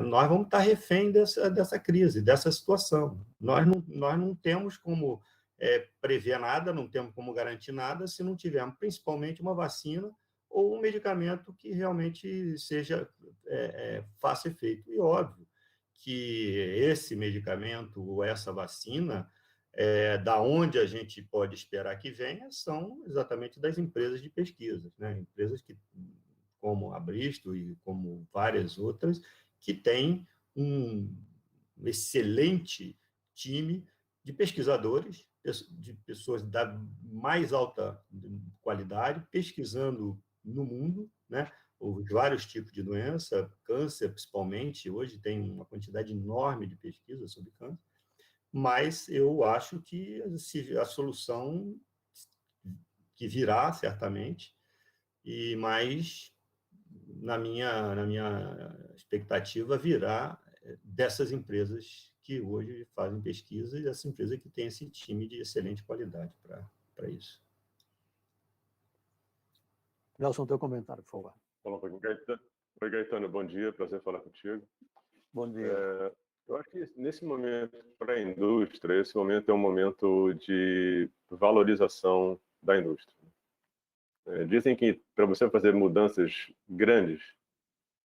S3: nós vamos estar refém dessa crise, dessa situação. Nós não temos como prever nada, não temos como garantir nada se não tivermos principalmente uma vacina ou um medicamento que realmente faça efeito. E óbvio que esse medicamento ou essa vacina, da onde a gente pode esperar que venha, são exatamente das empresas de pesquisa, né? Empresas como a Bristol e como várias outras, que têm um excelente time de pesquisadores, de pessoas da mais alta qualidade, pesquisando no mundo, né? Os vários tipos de doença, câncer principalmente, hoje tem uma quantidade enorme de pesquisa sobre câncer, mas eu acho que a solução que virá, certamente, mas na minha expectativa, virá dessas empresas que hoje fazem pesquisa e dessa empresa que tem esse time de excelente qualidade para isso.
S1: Nelson, teu comentário, por favor.
S2: Fala um pouquinho. Oi, Gaetano, bom dia, prazer falar contigo.
S4: Bom dia.
S2: Eu acho que nesse momento, para a indústria, esse momento é um momento de valorização da indústria. Dizem que para você fazer mudanças grandes,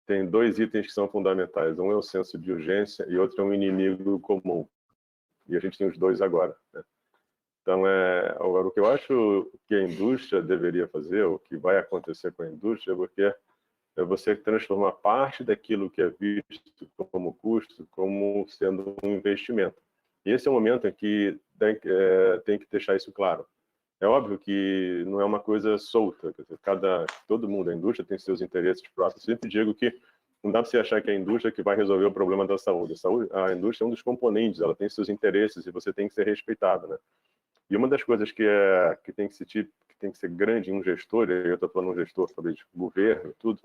S2: tem dois itens que são fundamentais. Um é o senso de urgência e outro é um inimigo comum. E a gente tem os dois agora, né? Então, agora, o que eu acho que a indústria deveria fazer, o que vai acontecer com a indústria, é você transformar parte daquilo que é visto como custo como sendo um investimento. E esse é o momento em que tem que deixar isso claro. É óbvio que não é uma coisa solta. Todo mundo, a indústria tem seus interesses próprios. Eu sempre digo que não dá para você achar que é a indústria que vai resolver o problema da saúde. A indústria é um dos componentes, ela tem seus interesses e você tem que ser respeitado, né? E uma das coisas que tem que ser grande em um gestor, e eu estou falando um gestor, talvez governo, tudo,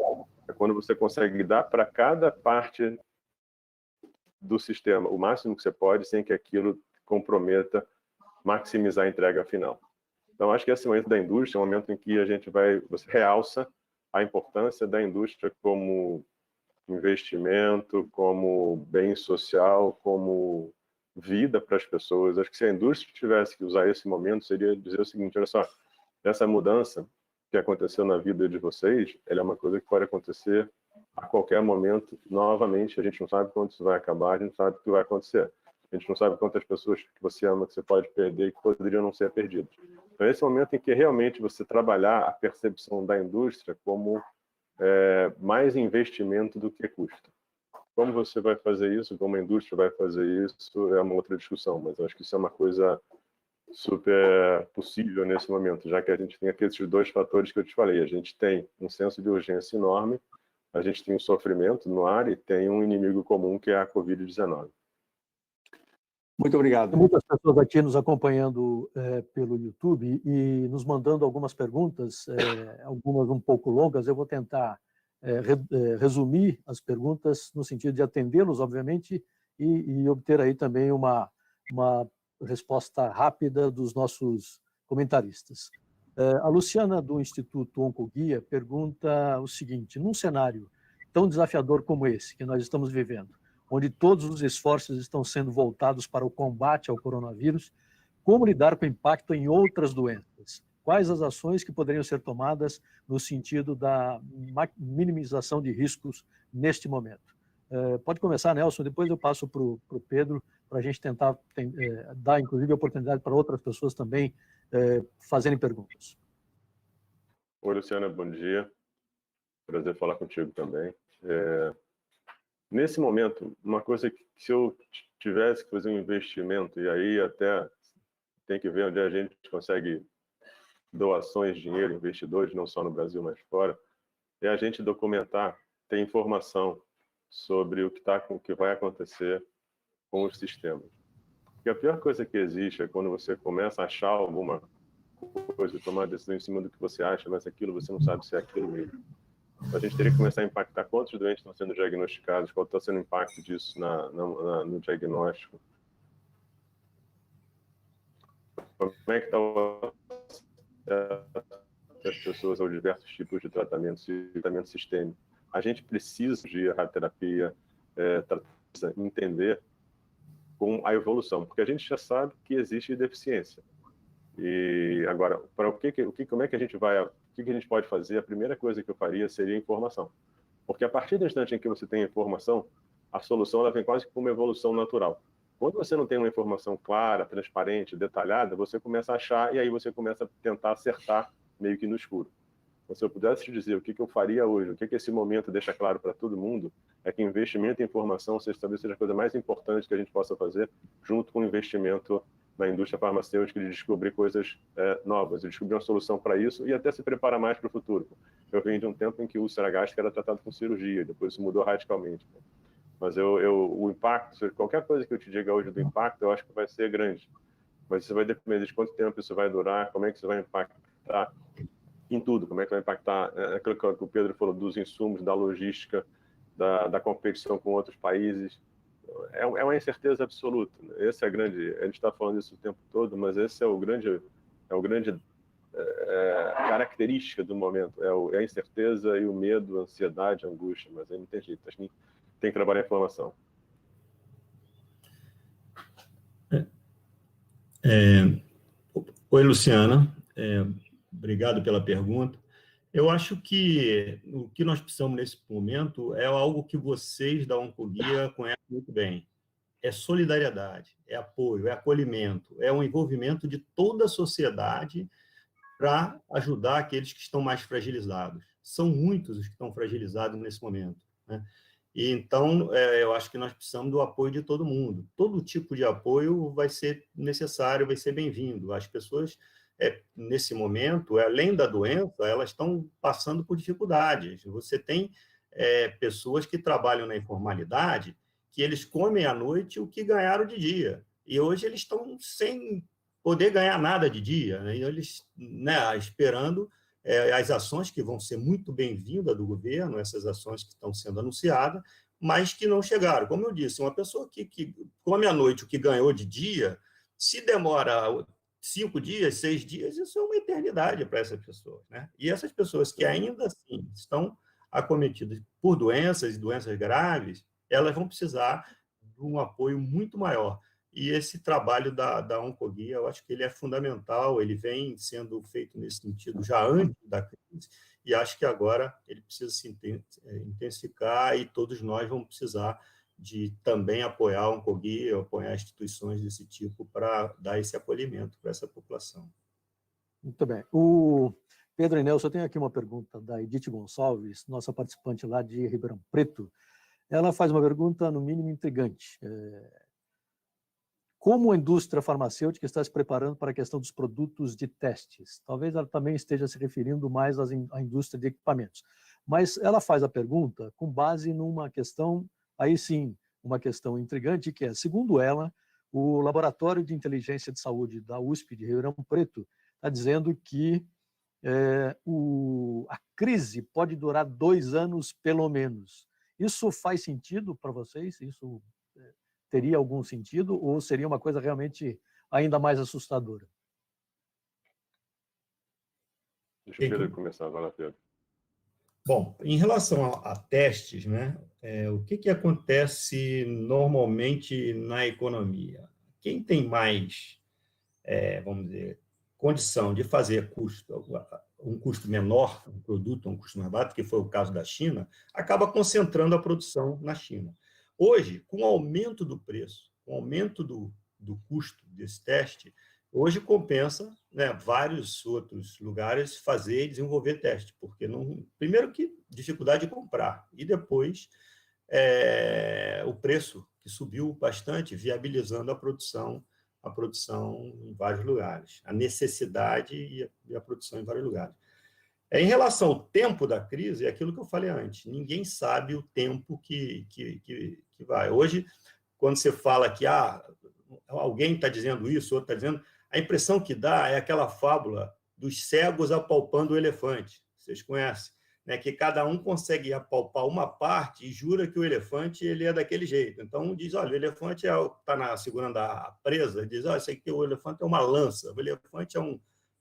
S2: é quando você consegue dar para cada parte do sistema o máximo que você pode, sem que aquilo comprometa maximizar a entrega final. Então, acho que esse momento da indústria é um momento em que você realça a importância da indústria como investimento, como bem social, como vida para as pessoas. Acho que se a indústria tivesse que usar esse momento, seria dizer o seguinte: olha só, essa mudança que aconteceu na vida de vocês, ela é uma coisa que pode acontecer a qualquer momento novamente. A gente não sabe quando isso vai acabar, a gente não sabe o que vai acontecer. A gente não sabe quantas pessoas que você ama que você pode perder e que poderiam não ser perdidas. Então, esse momento em que realmente você trabalhar a percepção da indústria como mais investimento do que custo. Como você vai fazer isso, como a indústria vai fazer isso, é uma outra discussão, mas eu acho que isso é uma coisa super possível nesse momento, já que a gente tem aqueles dois fatores que eu te falei. A gente tem um senso de urgência enorme, a gente tem um sofrimento no ar e tem um inimigo comum que é a Covid-19.
S4: Muito obrigado.
S1: Tem muitas pessoas aqui nos acompanhando pelo YouTube e nos mandando algumas perguntas, algumas um pouco longas. Eu vou tentar resumir as perguntas no sentido de atendê-los, obviamente, e obter aí também uma resposta rápida dos nossos comentaristas. A Luciana, do Instituto Oncoguia, pergunta o seguinte: num cenário tão desafiador como esse que nós estamos vivendo, onde todos os esforços estão sendo voltados para o combate ao coronavírus, como lidar com o impacto em outras doenças? Quais as ações que poderiam ser tomadas no sentido da minimização de riscos neste momento? Pode começar, Nelson, depois eu passo para o Pedro, para a gente tentar dar, inclusive, a oportunidade para outras pessoas também fazerem perguntas.
S2: Oi, Luciana, bom dia. Prazer falar contigo também. Nesse momento, uma coisa que se eu tivesse que fazer um investimento, e aí até tem que ver onde a gente consegue doações, dinheiro, investidores, não só no Brasil, mas fora, é a gente documentar, ter informação sobre o que vai acontecer com os sistemas. Porque a pior coisa que existe é quando você começa a achar alguma coisa, tomar decisão em cima do que você acha, mas aquilo você não sabe se é aquilo mesmo. A gente teria que começar a impactar quantos doentes estão sendo diagnosticados, qual está sendo o impacto disso no diagnóstico. Como é que está as pessoas aos diversos tipos de tratamento sistêmico. A gente precisa de radioterapia, entender com a evolução, porque a gente já sabe que existe deficiência. E agora, como é que a gente vai, o que a gente pode fazer? A primeira coisa que eu faria seria informação, porque a partir do instante em que você tem informação, a solução ela vem quase como uma evolução natural. Quando você não tem uma informação clara, transparente, detalhada, você começa a achar e aí você começa a tentar acertar meio que no escuro. Então, se eu pudesse te dizer o que eu faria hoje, o que esse momento deixa claro para todo mundo, é que investimento em informação talvez seja a coisa mais importante que a gente possa fazer, junto com o investimento na indústria farmacêutica, de descobrir coisas novas, de descobrir uma solução para isso e até se preparar mais para o futuro. Eu venho de um tempo em que o úlcera gástrica era tratado com cirurgia, depois isso mudou radicalmente. Mas o impacto, qualquer coisa que eu te diga hoje do impacto, eu acho que vai ser grande. Mas isso vai depender de quanto tempo isso vai durar, como é que isso vai impactar em tudo, como é que vai impactar aquilo que o Pedro falou, dos insumos, da logística, da competição com outros países. É uma incerteza absoluta. Esse é a grande. A gente está falando isso o tempo todo, mas esse é o grande característica do momento. É a incerteza e o medo, a ansiedade, a angústia. Mas aí não tem jeito. Acho que tem que trabalhar a informação.
S3: Oi, Luciana. Obrigado pela pergunta. Eu acho que o que nós precisamos nesse momento é algo que vocês da Oncoguia conhecem muito bem. É solidariedade, é apoio, é acolhimento, é um envolvimento de toda a sociedade para ajudar aqueles que estão mais fragilizados. São muitos os que estão fragilizados nesse momento, né? E então, eu acho que nós precisamos do apoio de todo mundo. Todo tipo de apoio vai ser necessário, vai ser bem-vindo. As pessoas, nesse momento, além da doença, elas estão passando por dificuldades. Você tem pessoas que trabalham na informalidade, que eles comem à noite o que ganharam de dia. E hoje eles estão sem poder ganhar nada de dia, né? E eles, né, esperando as ações que vão ser muito bem-vindas do governo, essas ações que estão sendo anunciadas, mas que não chegaram. Como eu disse, uma pessoa que come à noite o que ganhou de dia, se demora 5 dias, 6 dias, isso é uma eternidade para essas pessoas, né? E essas pessoas que ainda assim estão acometidas por doenças e doenças graves, elas vão precisar de um apoio muito maior. E esse trabalho da Oncoguia, eu acho que ele é fundamental, ele vem sendo feito nesse sentido já antes da crise, e acho que agora ele precisa se intensificar e todos nós vamos precisar de também apoiar a Oncoguia, apoiar instituições desse tipo para dar esse acolhimento para essa população.
S1: Muito bem. O Pedro e Nelson, eu tenho aqui uma pergunta da Edith Gonçalves, nossa participante lá de Ribeirão Preto. Ela faz uma pergunta, no mínimo, intrigante. Como a indústria farmacêutica está se preparando para a questão dos produtos de testes? Talvez ela também esteja se referindo mais à indústria de equipamentos. Mas ela faz a pergunta com base numa questão, aí sim, uma questão intrigante, que é, segundo ela, o Laboratório de Inteligência de Saúde da USP de Ribeirão Preto está dizendo que a crise pode durar 2 anos, pelo menos. Isso faz sentido para vocês? Isso teria algum sentido ou seria uma coisa realmente ainda mais assustadora?
S2: Deixa o Pedro começar, vai lá, Pedro.
S3: Bom, em relação a testes, né, o que acontece normalmente na economia? Quem tem mais, vamos dizer, condição de fazer um custo menor, um produto, um custo mais barato, que foi o caso da China, acaba concentrando a produção na China. Hoje, com o aumento do preço, com o aumento do custo desse teste, hoje compensa, né, vários outros lugares fazer e desenvolver teste, porque primeiro que dificuldade de comprar, e depois o preço que subiu bastante, viabilizando a produção em vários lugares, a necessidade e a produção em vários lugares. Em relação ao tempo da crise, é aquilo que eu falei antes, ninguém sabe o tempo que vai. Hoje, quando você fala que alguém está dizendo isso, outro está dizendo, a impressão que dá é aquela fábula dos cegos apalpando o elefante, vocês conhecem, né? Que cada um consegue apalpar uma parte e jura que o elefante ele é daquele jeito. Então, um diz, olha, o elefante está segurando a presa, diz, olha, isso aqui, o elefante é uma lança, o elefante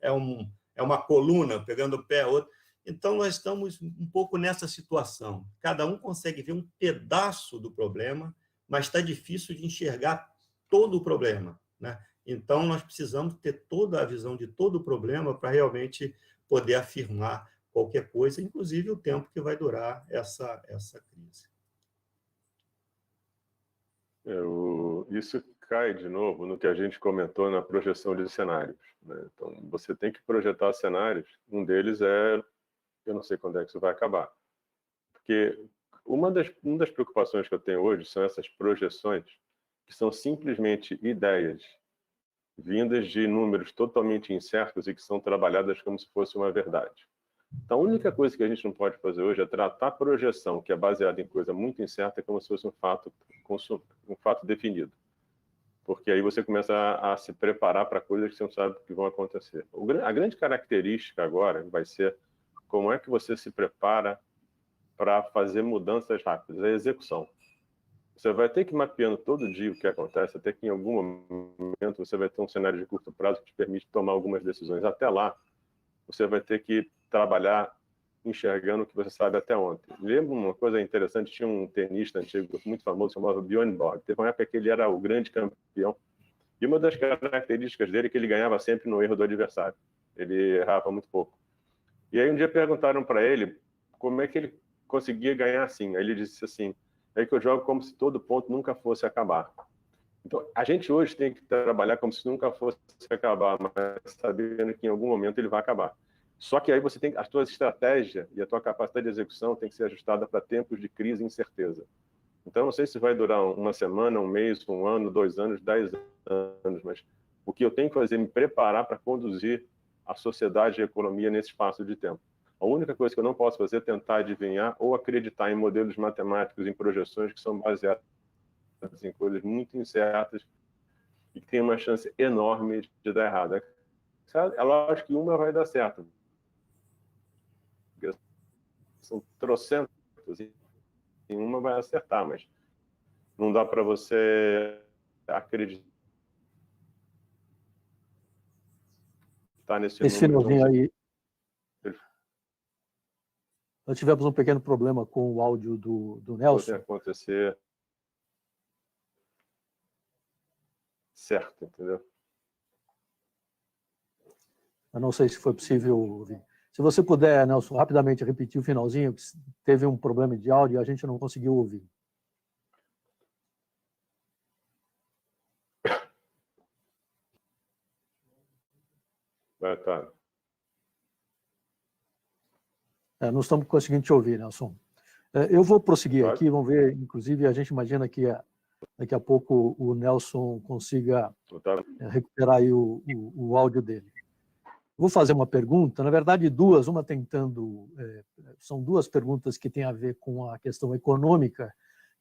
S3: é uma coluna pegando o pé, outro. Então, nós estamos um pouco nessa situação. Cada um consegue ver um pedaço do problema, mas está difícil de enxergar todo o problema, né? Então, nós precisamos ter toda a visão de todo o problema para realmente poder afirmar qualquer coisa, inclusive o tempo que vai durar essa crise.
S2: Isso cai de novo no que a gente comentou na projeção de cenários, né? Então, você tem que projetar cenários, um deles eu não sei quando é que isso vai acabar. Porque uma das preocupações que eu tenho hoje são essas projeções, que são simplesmente ideias vindas de números totalmente incertos e que são trabalhadas como se fosse uma verdade. Então, a única coisa que a gente não pode fazer hoje é tratar a projeção, que é baseada em coisa muito incerta, como se fosse um fato definido. Porque aí você começa a se preparar para coisas que você não sabe que vão acontecer. A grande característica agora vai ser como é que você se prepara para fazer mudanças rápidas, a execução. Você vai ter que ir mapeando todo dia o que acontece, até que em algum momento você vai ter um cenário de curto prazo que te permite tomar algumas decisões. Até lá, você vai ter que trabalhar enxergando o que você sabe até ontem. Lembro uma coisa interessante, tinha um tenista antigo muito famoso, chamado Bjorn Borg. Teve uma época que ele era o grande campeão, e uma das características dele é que ele ganhava sempre no erro do adversário. Ele errava muito pouco. E aí um dia perguntaram para ele como é que ele conseguia ganhar assim. Aí ele disse assim, é que eu jogo como se todo ponto nunca fosse acabar. Então, a gente hoje tem que trabalhar como se nunca fosse acabar, mas sabendo que em algum momento ele vai acabar. Só que aí você tem a tua estratégia e a tua capacidade de execução tem que ser ajustada para tempos de crise e incerteza. Então, não sei se vai durar uma semana, um mês, 1 ano, 2 anos, 10 anos, mas o que eu tenho que fazer é me preparar para conduzir a sociedade e a economia nesse espaço de tempo. A única coisa que eu não posso fazer é tentar adivinhar ou acreditar em modelos matemáticos, em projeções que são baseadas em coisas muito incertas e que tem uma chance enorme de dar errado. É lógico que uma vai dar certo. São trocentas, e uma vai acertar, mas não dá para você acreditar nesse
S1: Esse
S2: número.
S1: finalzinho aí. Nós tivemos um pequeno problema com o áudio do Nelson.
S2: Pode acontecer. certa, entendeu?
S1: Eu não sei se foi possível ouvir. Se você puder, Nelson, rapidamente repetir o finalzinho, que teve um problema de áudio e a gente não conseguiu ouvir.
S2: Tá.
S1: Não estamos conseguindo te ouvir, Nelson. Eu vou prosseguir aqui, vamos ver, inclusive a gente imagina que daqui a pouco o Nelson consiga recuperar aí o áudio dele. Vou fazer uma pergunta, na verdade duas, uma tentando, são duas perguntas que têm a ver com a questão econômica.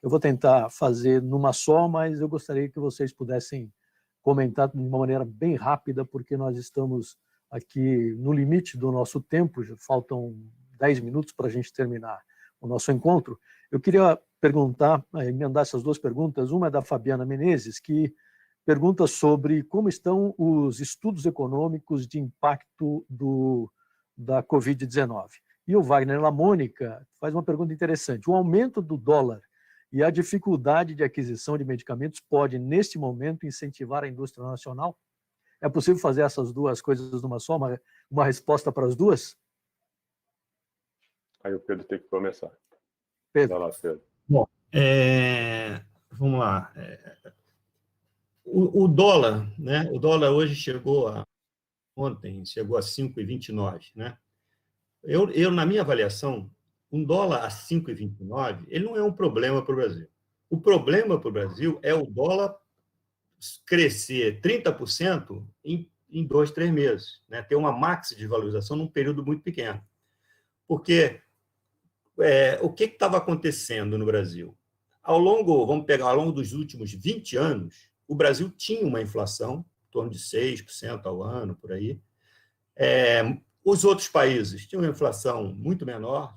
S1: Eu vou tentar fazer numa só, mas eu gostaria que vocês pudessem comentar de uma maneira bem rápida, porque nós estamos aqui no limite do nosso tempo, já faltam 10 minutos para a gente terminar o nosso encontro. Eu queria perguntar, emendar essas duas perguntas. Uma é da Fabiana Menezes, que pergunta sobre como estão os estudos econômicos de impacto da Covid-19. E o Wagner Lamônica faz uma pergunta interessante. O aumento do dólar e a dificuldade de aquisição de medicamentos pode, neste momento, incentivar a indústria nacional? É possível fazer essas duas coisas numa só, uma resposta para as duas?
S2: Aí o Pedro tem que começar.
S1: Pedro.
S2: Vai lá, Pedro.
S3: Bom, vamos lá. O dólar, né? O dólar hoje ontem chegou a 5,29, né? Eu, na minha avaliação, um dólar a 5,29, ele não é um problema para o Brasil. O problema para o Brasil é o dólar crescer 30% em 2, 3 meses, né? Ter uma maxi de valorização num período muito pequeno. Porque o que estava acontecendo no Brasil? Vamos pegar ao longo dos últimos 20 anos, o Brasil tinha uma inflação em torno de 6% ao ano, por aí. Os outros países tinham uma inflação muito menor,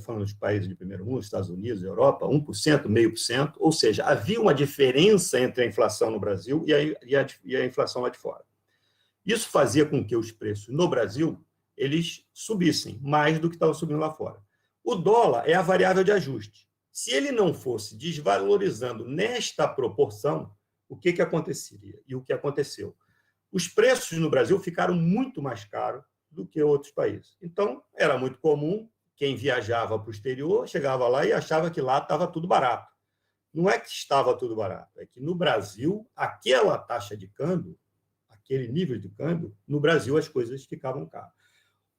S3: falando dos países de primeiro mundo, Estados Unidos, Europa, 1%, 0,5%, ou seja, havia uma diferença entre a inflação no Brasil e a inflação lá de fora. Isso fazia com que os preços no Brasil eles subissem mais do que estavam subindo lá fora. O dólar é a variável de ajuste. Se ele não fosse desvalorizando nesta proporção, o que aconteceria? E o que aconteceu? Os preços no Brasil ficaram muito mais caros do que outros países. Então, era muito comum quem viajava para o exterior, chegava lá e achava que lá estava tudo barato. Não é que estava tudo barato, é que no Brasil, aquela taxa de câmbio, aquele nível de câmbio, no Brasil as coisas ficavam caras.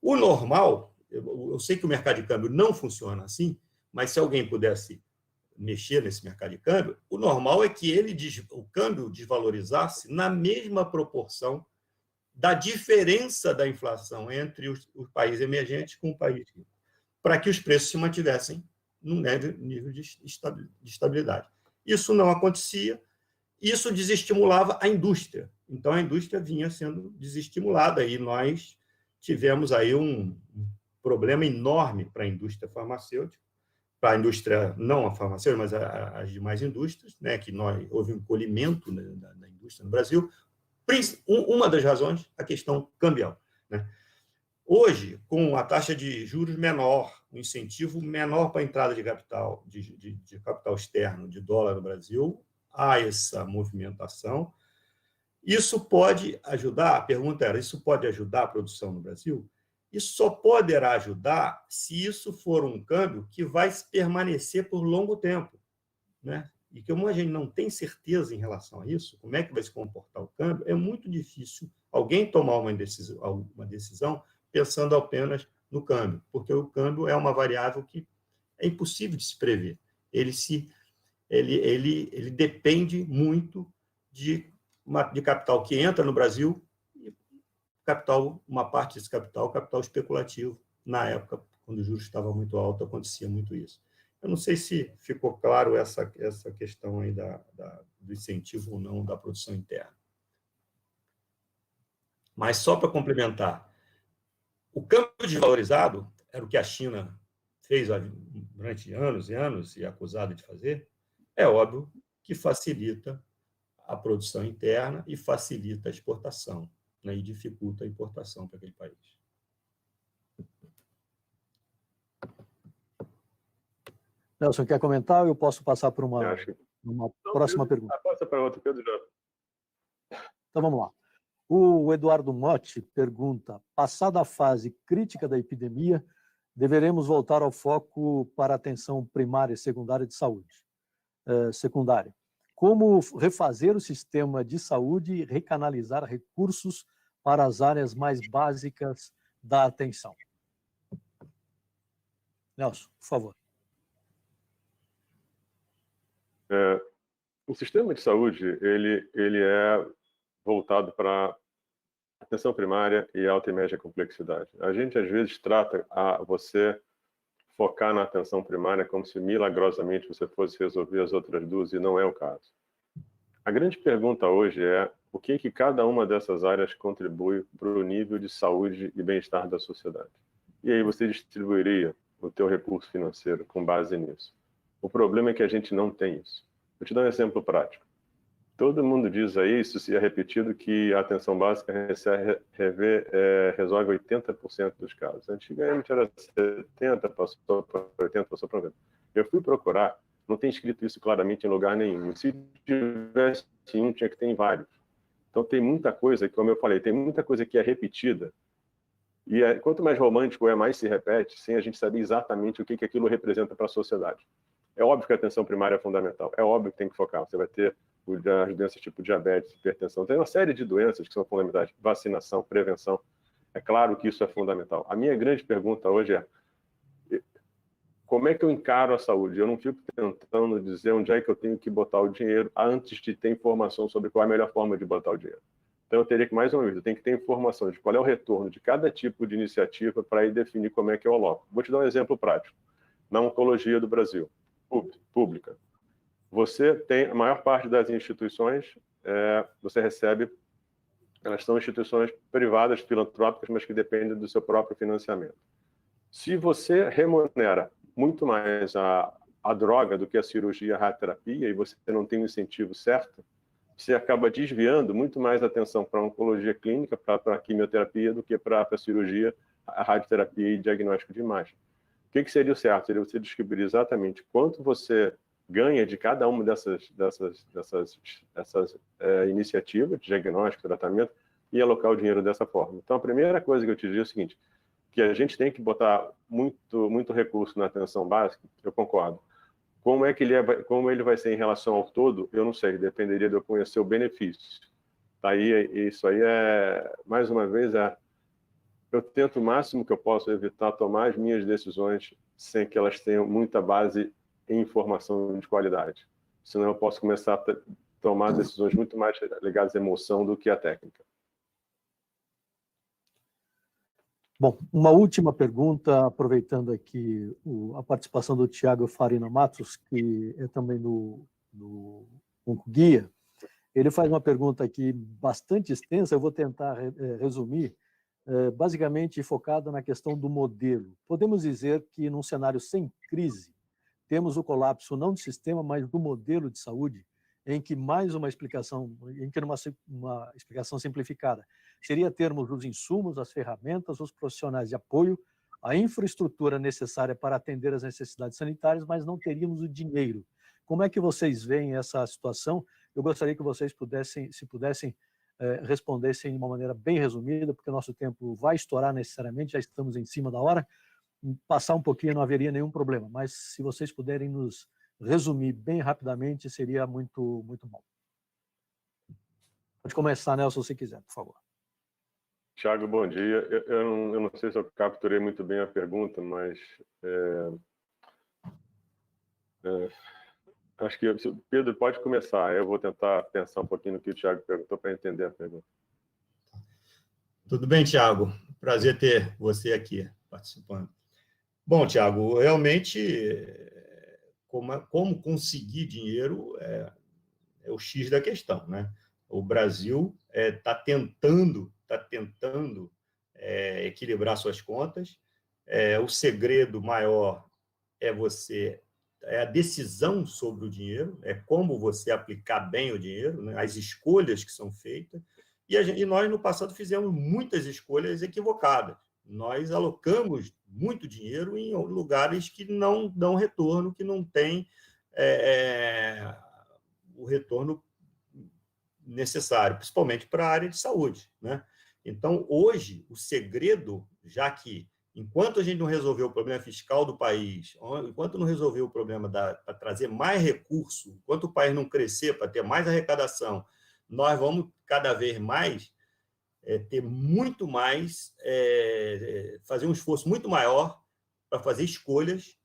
S3: O normal, eu sei que o mercado de câmbio não funciona assim, mas se alguém pudesse mexer nesse mercado de câmbio, o normal é que o câmbio desvalorizasse na mesma proporção da diferença da inflação entre os países emergentes com o país rico, para que os preços se mantivessem num nível de estabilidade. Isso não acontecia, isso desestimulava a indústria. Então, a indústria vinha sendo desestimulada e nós tivemos aí um problema enorme para a indústria farmacêutica, para a indústria, não a farmacêutica, mas as demais indústrias, né, que houve um encolhimento da indústria no Brasil. Uma das razões, a questão cambial, né? Hoje, com a taxa de juros menor, um incentivo menor para a entrada de capital, de capital externo, de dólar no Brasil, há essa movimentação. Isso pode ajudar? A pergunta era, isso pode ajudar a produção no Brasil? Isso só poderá ajudar se isso for um câmbio que vai permanecer por longo tempo, né? E como a gente não tem certeza em relação a isso, como é que vai se comportar o câmbio, é muito difícil alguém tomar uma decisão pensando apenas no câmbio, porque o câmbio é uma variável que é impossível de se prever. Ele depende muito de capital que entra no Brasil e uma parte desse capital especulativo. Na época, quando o juros estava muito alto, acontecia muito isso. Eu não sei se ficou claro essa questão aí do incentivo ou não da produção interna. Mas só para complementar, o câmbio desvalorizado era o que a China fez durante anos e anos e é acusada de fazer, é óbvio que facilita a produção interna e facilita a exportação, né, e dificulta a importação para aquele país.
S1: Nelson, quer comentar ou eu posso passar para uma próxima pergunta?
S2: Passa para outra, Pedro.
S1: Então, vamos lá. O Eduardo Motti pergunta, passada a fase crítica da epidemia, deveremos voltar ao foco para a atenção primária e secundária de saúde. Secundária. Como refazer o sistema de saúde e recanalizar recursos para as áreas mais básicas da atenção? Nelson, por favor.
S2: O sistema de saúde ele é voltado para atenção primária e alta e média complexidade. A gente, às vezes, trata você focar na atenção primária como se milagrosamente você fosse resolver as outras duas, e não é o caso. A grande pergunta hoje é o que cada uma dessas áreas contribui para o nível de saúde e bem-estar da sociedade. E aí você distribuiria o teu recurso financeiro com base nisso. O problema é que a gente não tem isso. Vou te dar um exemplo prático. Todo mundo diz aí, isso se é repetido, que a atenção básica resolve 80% dos casos. Antigamente era 70%, passou para 80%, passou para 90%. Eu fui procurar, não tem escrito isso claramente em lugar nenhum. Se tivesse um, tinha que ter em vários. Então tem muita coisa, como eu falei, tem muita coisa que é repetida. E quanto mais romântico é, mais se repete, sem a gente saber exatamente o que aquilo representa para a sociedade. É óbvio que a atenção primária é fundamental. É óbvio que tem que focar. Você vai ter as doenças tipo diabetes, hipertensão. Tem uma série de doenças que são fundamentais. Vacinação, prevenção. É claro que isso é fundamental. A minha grande pergunta hoje é como é que eu encaro a saúde? Eu não fico tentando dizer onde é que eu tenho que botar o dinheiro antes de ter informação sobre qual é a melhor forma de botar o dinheiro. Então, eu teria que, mais uma vez, eu tenho que ter informação de qual é o retorno de cada tipo de iniciativa para ir definir como é que eu aloco. Vou te dar um exemplo prático. Na oncologia do Brasil, pública, você tem a maior parte das instituições, você recebe, elas são instituições privadas, filantrópicas, mas que dependem do seu próprio financiamento. Se você remunera muito mais a droga do que a cirurgia, a radioterapia, e você não tem o incentivo certo, você acaba desviando muito mais atenção para a oncologia clínica, para a quimioterapia, do que para a cirurgia, a radioterapia e diagnóstico de imagem. O que seria o certo? Seria você descobrir exatamente quanto você ganha de cada uma dessas iniciativas de diagnóstico, tratamento, e alocar o dinheiro dessa forma. Então, a primeira coisa que eu te digo é o seguinte, que a gente tem que botar muito recurso na atenção básica, eu concordo. Como ele vai ser em relação ao todo, eu não sei, dependeria de eu conhecer o benefício. Isso aí mais uma vez, eu tento o máximo que eu posso evitar tomar as minhas decisões sem que elas tenham muita base em informação de qualidade. Senão eu posso começar a tomar decisões muito mais ligadas à emoção do que à técnica.
S1: Bom, uma última pergunta, aproveitando aqui a participação do Thiago Farina Matos, que é também no OncoGuia. Ele faz uma pergunta aqui bastante extensa, eu vou tentar resumir, basicamente focada na questão do modelo. Podemos dizer que, num cenário sem crise, temos o colapso não do sistema, mas do modelo de saúde, em que uma explicação simplificada seria termos os insumos, as ferramentas, os profissionais de apoio, a infraestrutura necessária para atender as necessidades sanitárias, mas não teríamos o dinheiro. Como é que vocês veem essa situação? Eu gostaria que vocês pudessem respondessem de uma maneira bem resumida, porque o nosso tempo vai estourar necessariamente, já estamos em cima da hora. Passar um pouquinho não haveria nenhum problema, mas se vocês puderem nos resumir bem rapidamente, seria muito, muito bom. Pode começar, Nelson, se quiser, por favor.
S2: Thiago, bom dia. Eu não sei se eu capturei muito bem a pergunta, mas acho que o Pedro pode começar. Eu vou tentar pensar um pouquinho no que o Thiago perguntou para entender a pergunta.
S3: Tudo bem, Thiago? Prazer ter você aqui participando. Bom, Thiago, realmente, como conseguir dinheiro é o X da questão, né? O Brasil está tentando equilibrar suas contas. O segredo maior é a decisão sobre o dinheiro, é como você aplicar bem o dinheiro, né? As escolhas que são feitas. E nós, no passado, fizemos muitas escolhas equivocadas. Nós alocamos muito dinheiro em lugares que não dão retorno, que não tem o retorno necessário, principalmente para a área de saúde, né? Então, hoje, o segredo, já que enquanto a gente não resolveu o problema fiscal do país, enquanto não resolveu o problema para trazer mais recurso, enquanto o país não crescer para ter mais arrecadação, nós vamos cada vez mais ter muito mais, fazer um esforço muito maior para fazer escolhas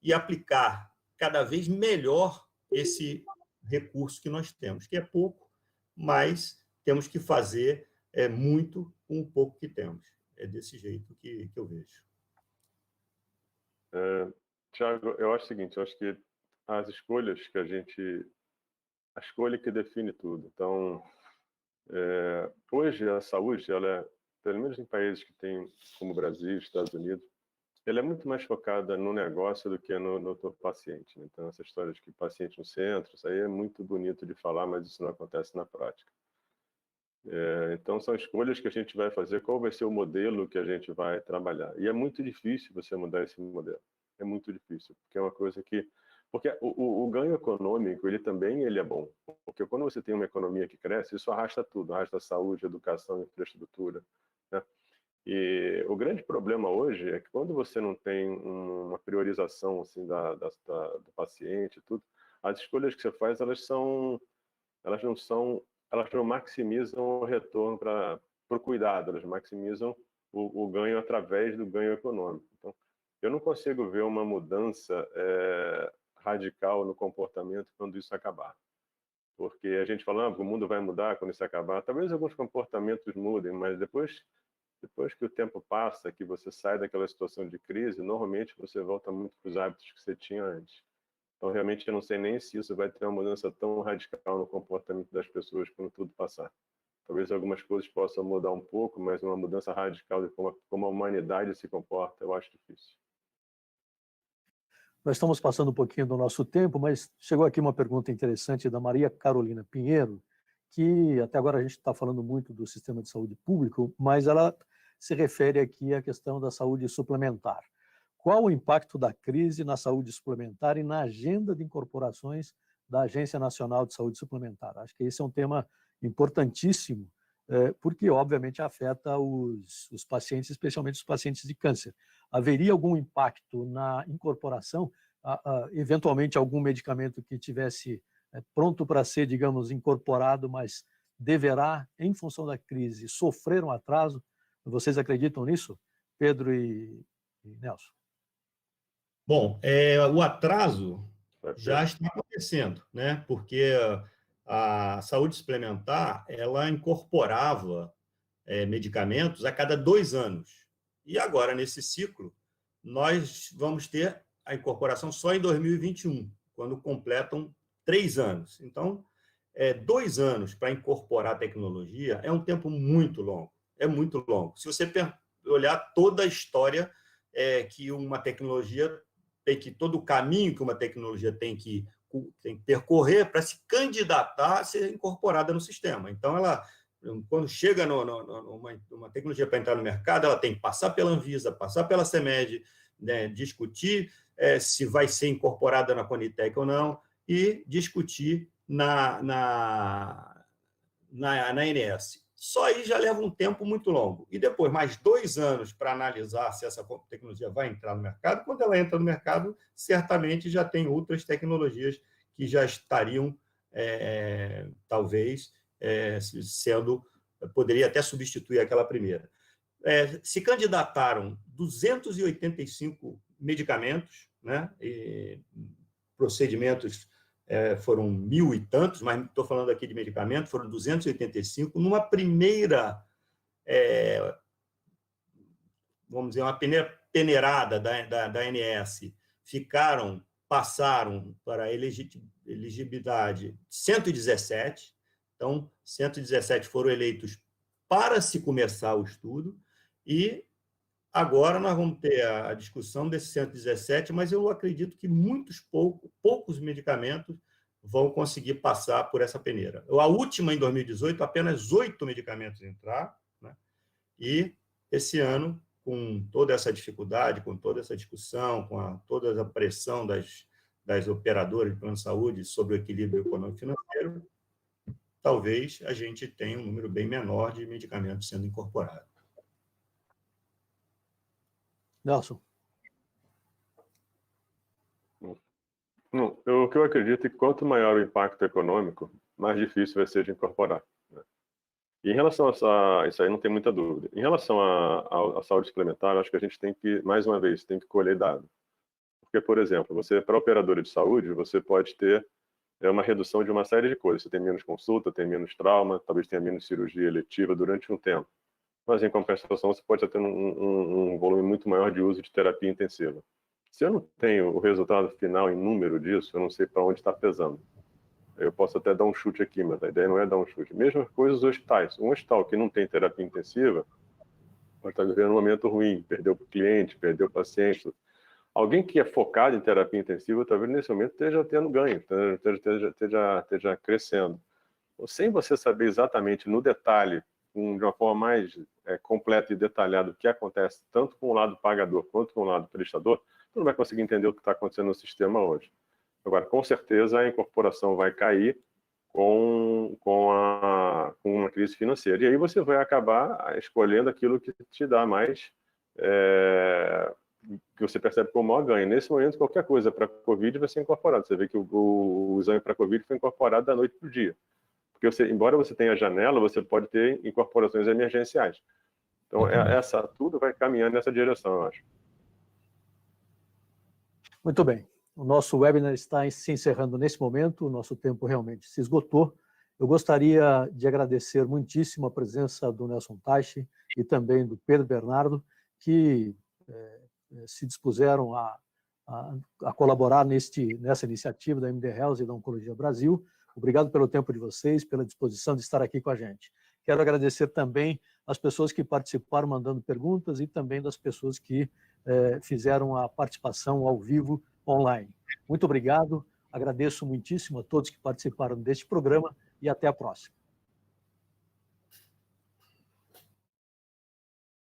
S3: e aplicar cada vez melhor esse recurso que nós temos, que é pouco, mas temos que fazer muito com o pouco que temos. É desse jeito que eu vejo.
S2: Tiago, eu acho o seguinte, eu acho que as escolhas que a escolha que define tudo. Então, hoje a saúde, ela é, pelo menos em países que tem, como o Brasil, Estados Unidos, ela é muito mais focada no negócio do que no paciente, né? Então, essa história de que paciente no centro, isso aí é muito bonito de falar, mas isso não acontece na prática. Então, são escolhas que a gente vai fazer, qual vai ser o modelo que a gente vai trabalhar. E é muito difícil você mudar esse modelo. É muito difícil, porque é uma coisa que... Porque o ganho econômico, ele é bom. Porque quando você tem uma economia que cresce, isso arrasta tudo. Arrasta saúde, educação, infraestrutura, né? E o grande problema hoje é que quando você não tem uma priorização assim, do paciente e tudo, as escolhas que você faz, elas não maximizam o retorno para o cuidado, elas maximizam o ganho através do ganho econômico. Então, eu não consigo ver uma mudança radical no comportamento quando isso acabar. Porque a gente fala que o mundo vai mudar quando isso acabar. Talvez alguns comportamentos mudem, mas depois que o tempo passa, que você sai daquela situação de crise, normalmente você volta muito para os hábitos que você tinha antes. Então, realmente, eu não sei nem se isso vai ter uma mudança tão radical no comportamento das pessoas quando tudo passar. Talvez algumas coisas possam mudar um pouco, mas uma mudança radical de como a humanidade se comporta, eu acho difícil.
S1: Nós estamos passando um pouquinho do nosso tempo, mas chegou aqui uma pergunta interessante da Maria Carolina Pinheiro, que até agora a gente está falando muito do sistema de saúde público, mas ela se refere aqui à questão da saúde suplementar. Qual o impacto da crise na saúde suplementar e na agenda de incorporações da Agência Nacional de Saúde Suplementar? Acho que esse é um tema importantíssimo, porque, obviamente, afeta os pacientes, especialmente os pacientes de câncer. Haveria algum impacto na incorporação, eventualmente algum medicamento que tivesse pronto para ser, digamos, incorporado, mas deverá, em função da crise, sofrer um atraso? Vocês acreditam nisso, Pedro e Nelson?
S3: Bom, o atraso já está acontecendo, né? Porque a saúde suplementar, ela incorporava medicamentos a cada 2 anos. E agora, nesse ciclo, nós vamos ter a incorporação só em 2021, quando completam 3 anos. Então, 2 anos para incorporar a tecnologia é um tempo muito longo. É muito longo. Se você olhar toda a história que uma tecnologia tem que... Todo o caminho que uma tecnologia tem que percorrer para se candidatar a ser incorporada no sistema. Então, quando chega numa tecnologia para entrar no mercado, ela tem que passar pela Anvisa, passar pela CEMED, né, discutir se vai ser incorporada na Conitec ou não, e discutir na ANS. Só aí já leva um tempo muito longo. E depois, mais 2 anos para analisar se essa tecnologia vai entrar no mercado. Quando ela entra no mercado, certamente já tem outras tecnologias que já estariam, talvez, poderia até substituir aquela primeira. Se candidataram 285 medicamentos, né? E procedimentos foram 1.000 e tantos, mas estou falando aqui de medicamentos, foram 285. Numa primeira, vamos dizer, uma primeira peneirada da ANS, passaram para a elegibilidade 117. Então, 117 foram eleitos para se começar o estudo, e agora nós vamos ter a discussão desses 117, mas eu acredito que poucos medicamentos vão conseguir passar por essa peneira. A última, em 2018, apenas 8 medicamentos entraram, né? E esse ano, com toda essa dificuldade, com toda essa discussão, com toda a pressão das operadoras de plano de saúde sobre o equilíbrio econômico e financeiro, talvez a gente tenha um número bem menor de medicamentos sendo incorporados.
S1: Nelson.
S2: Não, o que eu acredito é que quanto maior o impacto econômico, mais difícil vai ser de incorporar, né? E em relação a isso aí, não tem muita dúvida. Em relação à saúde suplementar, eu acho que a gente tem que, mais uma vez, tem que colher dados. Porque, por exemplo, você, para operadora de saúde, você pode ter uma redução de uma série de coisas. Você tem menos consulta, tem menos trauma, talvez tenha menos cirurgia eletiva durante um tempo. Mas, em compensação, você pode ter um volume muito maior de uso de terapia intensiva. Se eu não tenho o resultado final em número disso, eu não sei para onde está pesando. Eu posso até dar um chute aqui, mas a ideia não é dar um chute. Mesma coisa os hospitais. Um hospital que não tem terapia intensiva pode estar vivendo um momento ruim, perdeu o cliente, perdeu o paciente. Alguém que é focado em terapia intensiva, talvez nesse momento esteja tendo ganho, esteja crescendo. Sem você saber exatamente no detalhe, de uma forma mais completa e detalhada, o que acontece tanto com o lado pagador quanto com o lado prestador, você não vai conseguir entender o que está acontecendo no sistema hoje. Agora, com certeza, a incorporação vai cair com uma crise financeira. E aí você vai acabar escolhendo aquilo que te dá mais, que você percebe como maior ganho. Nesse momento, qualquer coisa para a Covid vai ser incorporada. Você vê que o exame para a Covid foi incorporado da noite para o dia. Porque, embora você tenha janela, você pode ter incorporações emergenciais. Então, tudo vai caminhando nessa direção, eu acho.
S1: Muito bem. O nosso webinar está se encerrando nesse momento, o nosso tempo realmente se esgotou. Eu gostaria de agradecer muitíssimo a presença do Nelson Taichi e também do Pedro Bernardo, que se dispuseram a colaborar nessa iniciativa da MD Health e da Oncologia Brasil. Obrigado pelo tempo de vocês, pela disposição de estar aqui com a gente. Quero agradecer também as pessoas que participaram mandando perguntas e também das pessoas que fizeram a participação ao vivo online. Muito obrigado, agradeço muitíssimo a todos que participaram deste programa e até a próxima.